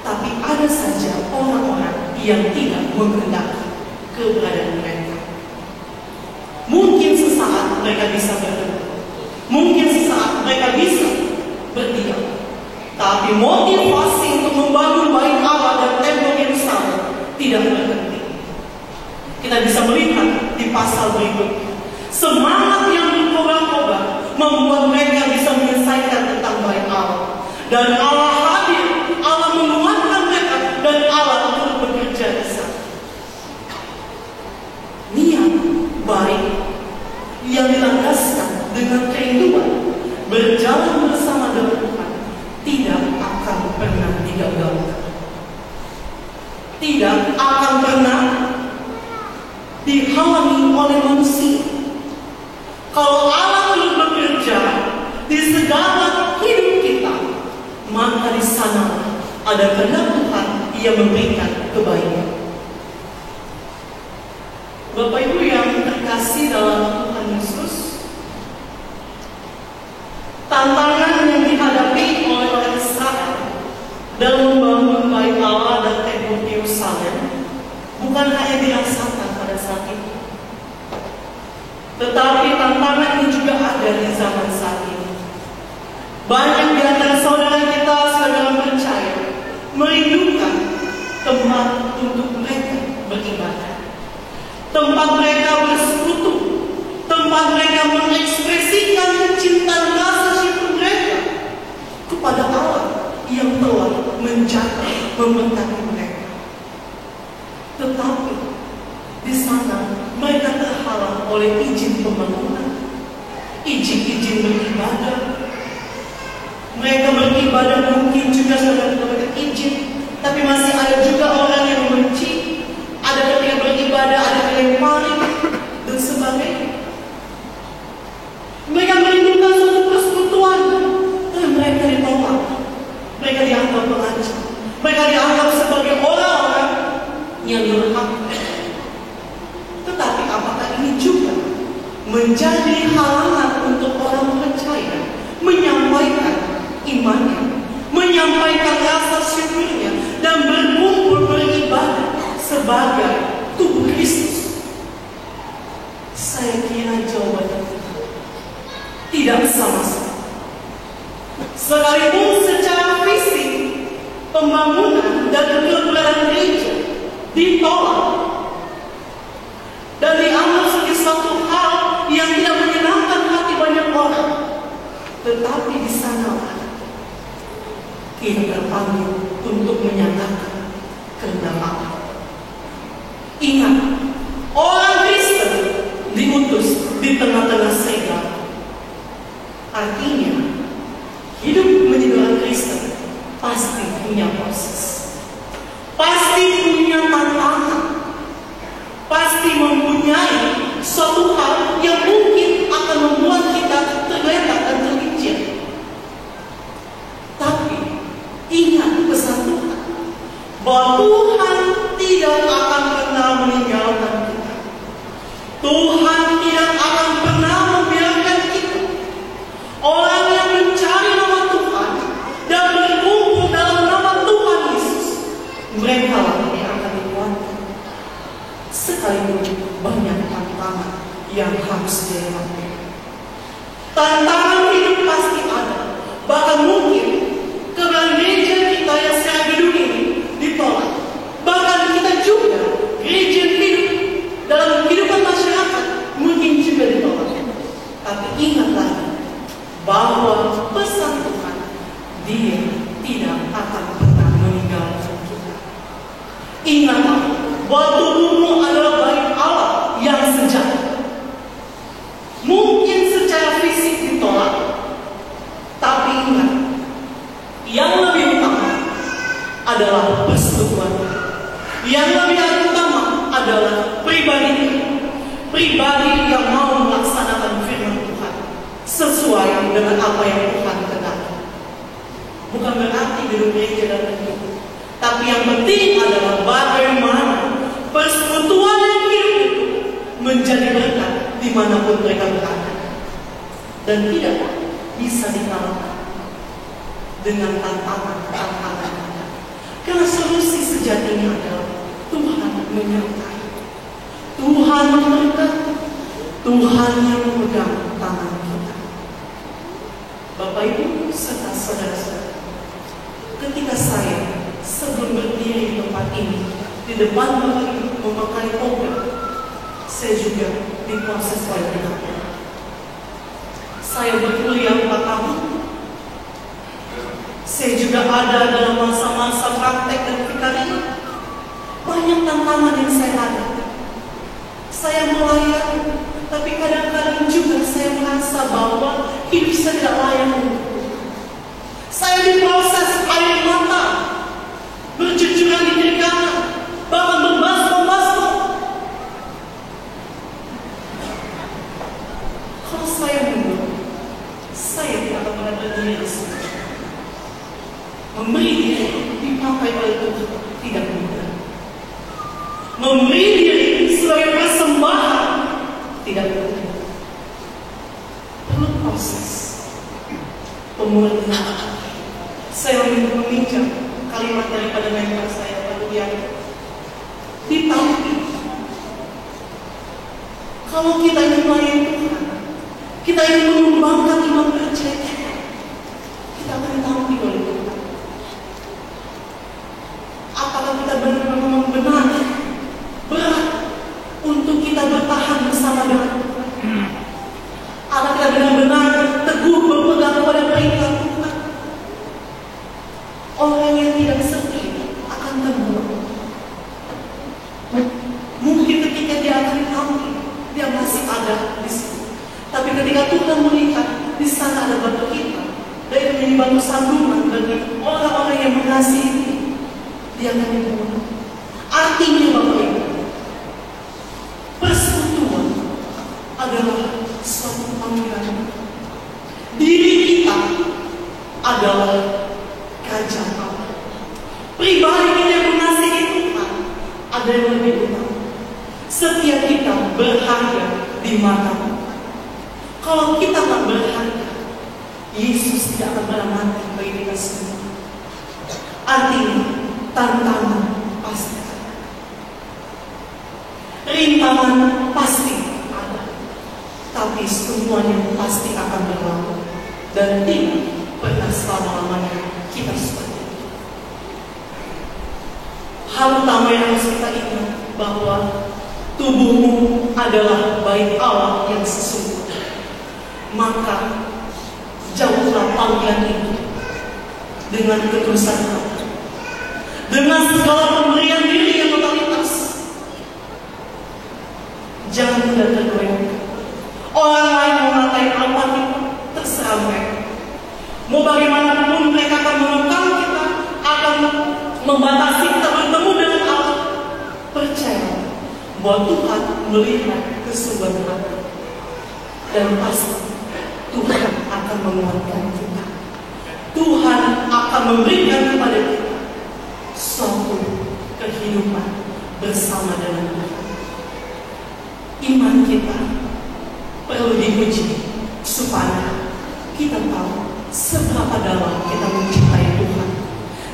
Tapi ada saja orang-orang yang tidak menghendaki keberadaan mereka. Mungkin sesaat mereka bisa bertemu, mungkin sesaat mereka bisa berdiam, tapi motivasi untuk membangun bait Allah dan tembok Yerusalem tidak berhenti. Kita bisa melihat di pasal berikutnya, semangat yang berkobar-kobar membuat mereka bisa menyelesaikan tentang bait Allah, dan Allah hadir, Allah menguatkan mereka, dan Allah turut bekerja di sana. Niat baik yang dilandaskan dengan kerinduan berjalan bersama dengan Tuhan tidak akan pernah digagalkan, tidak akan pernah dihalangi oleh manusia. Kalau Allah turut bekerja di segala hidup kita, maka di sana ada kehendak Tuhan yang memberikan kebaikan. Bapak Ibu yang terkasih dalam Tuhan Yesus, tantangan yang dihadapi oleh orang Israel dalam membangun bait Allah dan tembok Yerusalem bukan hanya dirasakan pada saat itu, tetapi tantangan ini juga ada di zaman saat ini. Banyak di antara saudara kita, saudara percaya, merindukan tempat untuk mereka beribadah, tempat mereka bersekutu, tempat mereka mengekspresikan kecintaan rasa syukur mereka kepada Allah yang telah menjaga, memberkati mereka. Tetapi di sana mereka terhalang oleh izin pembangunan, izin beribadah. Mereka beribadah mungkin juga sudah mendapatkan izin, tapi masih ada juga orang yang membenci. Ada ketika beribadah, ada yang paling dan sebagainya. Mereka merindukan suatu persekutuan, dan mereka ditolak. Mereka dianggap pengancam. Mereka dianggap sebagai orang-orang yang durhaka. Tetapi apakah ini juga menjadi halangan untuk orang percaya menyampaikan imannya, menyampaikan rasa syukurnya, dan berkumpul beribadah sebagai tubuh Kristus? Saya kira jawabannya tidak sama sekali. Sekalipun secara fisik pembangunan dan keberadaan gereja ditolak dan dianggap sebagai suatu hal yang tidak menyenangkan hati banyak orang, tetapi di sana kita terpanggil untuk menyatakan kehendak Allah. Ingat, orang Kristen diutus di tengah-tengah segala. Artinya, hidup menjadi orang Kristen pasti punya proses, pasti punya tantangan, pasti mempunyai suatu hal yang mungkin akan membuat kita tergeletak dan tergelincir. Tapi ingat pesan Tuhan, bahwa Tuhan tidak akan pernah meninggalkan kita. Tuhan tidak akan pernah membiarkan kita. Orang yang mencari nama Tuhan dan berkumpul dalam nama Tuhan Yesus, mereka lah yang akan dikuatkan. Sekalipun banyak tantangan yang harus dilewati. Tantangan hidup pasti ada. Bahkan mungkin keberadaan gereja kita yang secara gedung ini ditolak. Bahkan kita juga gereja hidup dalam kehidupan masyarakat mungkin juga ditolak. Tapi ingat lagi bahwa pesan Tuhan, Dia tidak akan pernah meninggalkan kita. Ingat bahwa tubuhmu adalah bait Allah yang sejati. Mungkin secara fisik ditolak, tapi ingat, yang lebih utama adalah persekutuan. Yang lebih utama adalah pribadi yang mau melaksanakan firman Tuhan sesuai dengan apa yang Tuhan kehendaki. Bukan berarti gedung gereja dan begitu, tapi yang penting adalah bagaimana persekutuan yang hidup itu menjadi berkat dimanapun mereka berada, dan tidak bisa dikalahkan dengan tantangan. Karena solusi sejatinya adalah Tuhan menyertai, Tuhan memberkati, Tuhan yang memegang tangan kita. Bapak Ibu serta saudara-saudara, ketika saya sebelum berdiri di tempat ini, di depan Bapak Ibu memakai toga, saya juga diproses oleh Tuhan. Saya berkuliah 4 tahun. Saya juga ada dalam masa-masa praktek dan vikariat. Banyak tantangan yang saya hadapi. Saya melayani, tapi kadang-kadang juga saya merasa bahwa hidup saya tidak layak untuk Tuhan. Saya diproses air mata, bercucuran di kiri kanan, bahkan berbaskom-baskom. Kalau saya mundur, saya tidak akan pernah berdiri di sini. Memberi diri dipakai oleh Tuhan tidak mudah. Memberi diri sebagai persembahan tidak mudah. Perlu proses pemulihan. Saya meminjam kalimat daripada mentor saya, Pak Duyan. Ditampi. Kalau kita ingin melayani Tuhan, kita ingin mengembangkan iman percaya kita akan ditampi oleh Tuhan. Apakah kita benar-benar berat untuk kita bertahan bersama dengan Tuhan? Apakah kita benar-benar teguh berpegang kepada perintah Tuhan? Orang yang tidak setia akan terbunuh. Mungkin ketika dia akan ditampi, dia masih ada di situ. Tapi ketika Tuhan melihat di sana ada batu hitam, dan itu menjadi batu sandungan bagi orang-orang yang mengasihi, dia akan dibunuh. Artinya Bapak Ibu, persekutuan adalah suatu panggilan. Diri kita adalah gajah Allah. Pribadi kita yang mengasihi Tuhan ada yang lebih utama. Setiap kita berharga di mata Tuhan. Kalau kita tak berharga, Yesus tidak akan pernah mati bagi kita semua. Artinya tantangan pasti ada, rintangan pasti ada, tapi semuanya pasti akan berlalu dan tidak pernah selama-lamanya kita seperti itu. Hal utama yang harus kita ingat bahwa tubuhmu adalah bait Allah yang sesungguhnya. Maka jauhlah panggilan itu dengan ketulusan hati, dengan segala pemberian diri yang totalitas. Jangan mudah tergoyahkan. Orang lain mau ngatain apa kita, terserah mereka. Mau bagaimanapun mereka akan mengekang kita, akan membatasi kita bertemu dengan Allah. Percaya bahwa Tuhan melihat kesungguhan hati, dan pasti Tuhan akan menguatkan kita. Tuhan akan memberikan kepada kita suatu kehidupan bersama dengan Tuhan. Iman kita perlu diuji supaya kita tahu seberapa dalam kita mencintai Tuhan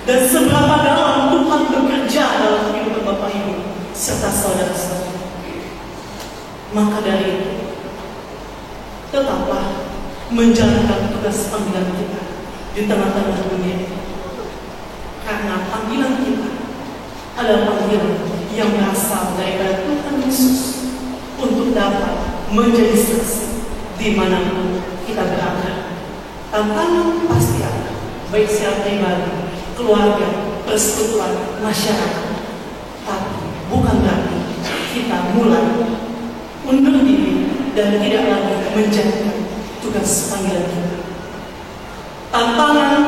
dan seberapa dalam Tuhan bekerja dalam kehidupan Bapak Ibu serta saudara-saudara. Maka dari itu, tetaplah menjalankan tugas panggilan kita di tengah-tengah dunia, karena panggilan kita adalah panggilan yang berasal dari Tuhan Yesus untuk dapat menjadi saksi dimanapun kita berada. Tantangan pasti ada, baik secara pribadi, keluarga, persekutuan, masyarakat, tapi bukan bukan berarti kita mulai undur diri dan tidak lagi menjalankan tugas panggilan kita. Tantangan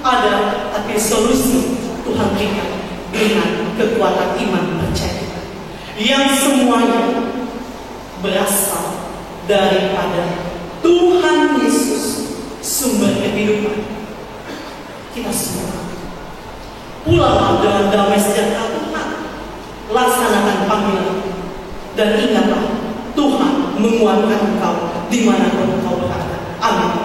ada, tapi solusi Tuhan berikan dengan kekuatan iman percaya kita, yang semuanya berasal daripada Tuhan Yesus, sumber kehidupan kita semua. Pulanglah dengan damai sejahtera Tuhan, laksanakan panggilan, dan ingatlah Tuhan menguatkan engkau dimanapun engkau berada. Amin.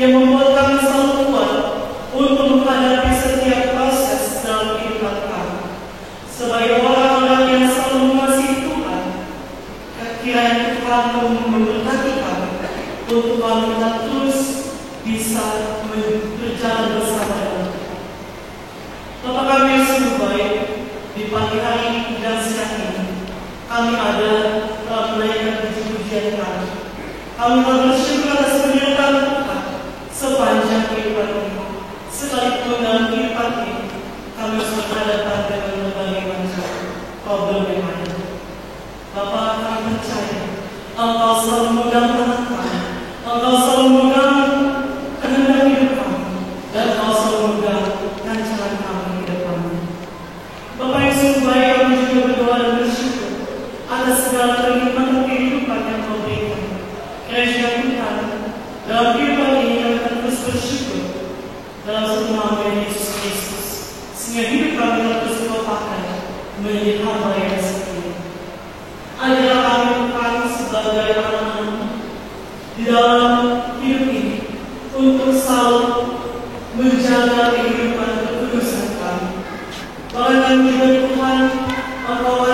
yang membuat kami selalu kuat untuk menghadapi setiap proses dalam kehidupan kami. Sebagai orang-orang yang selalu mengasihi Tuhan, kiranya Tuhan memberkati kami untuk kami terus bisa berjalan bersama dengan Tuhan. Bapak kami yang sungguh baik, di pagi hari dan siang ini kami ada dalam menaikkan puji-pujian kami. Kami bersyukur atas penyertaan Tuhan sepanjang kehidupan ini. Sekalipun dalam kehidupan ini kami harus berhadapan dengan berbagai macam problem yang ada. Bapak, kami percaya Engkau selalu memegang kami, Engkau selalu memegang kehendak hidup kami, dan Engkau selalu memegang rancangan kami ke depan. Bapak yang sungguh baik, kami juga berdoa dan bersyukur atas segala kenikmatan kehidupan yang Kau berikan. Kiranya Tuhan, dalam kehidupan ini kami akan terus bersyukur dalam satu nama Yesus Kristus, sehingga hidup kami terus Kau pakai menjadi hamba yang setia. Ajar kami Tuhan sebagai anak-anak di dalam hidup ini untuk selalu menjaga kehidupan kekudusan kami. Bahkan juga Tuhan, Engkau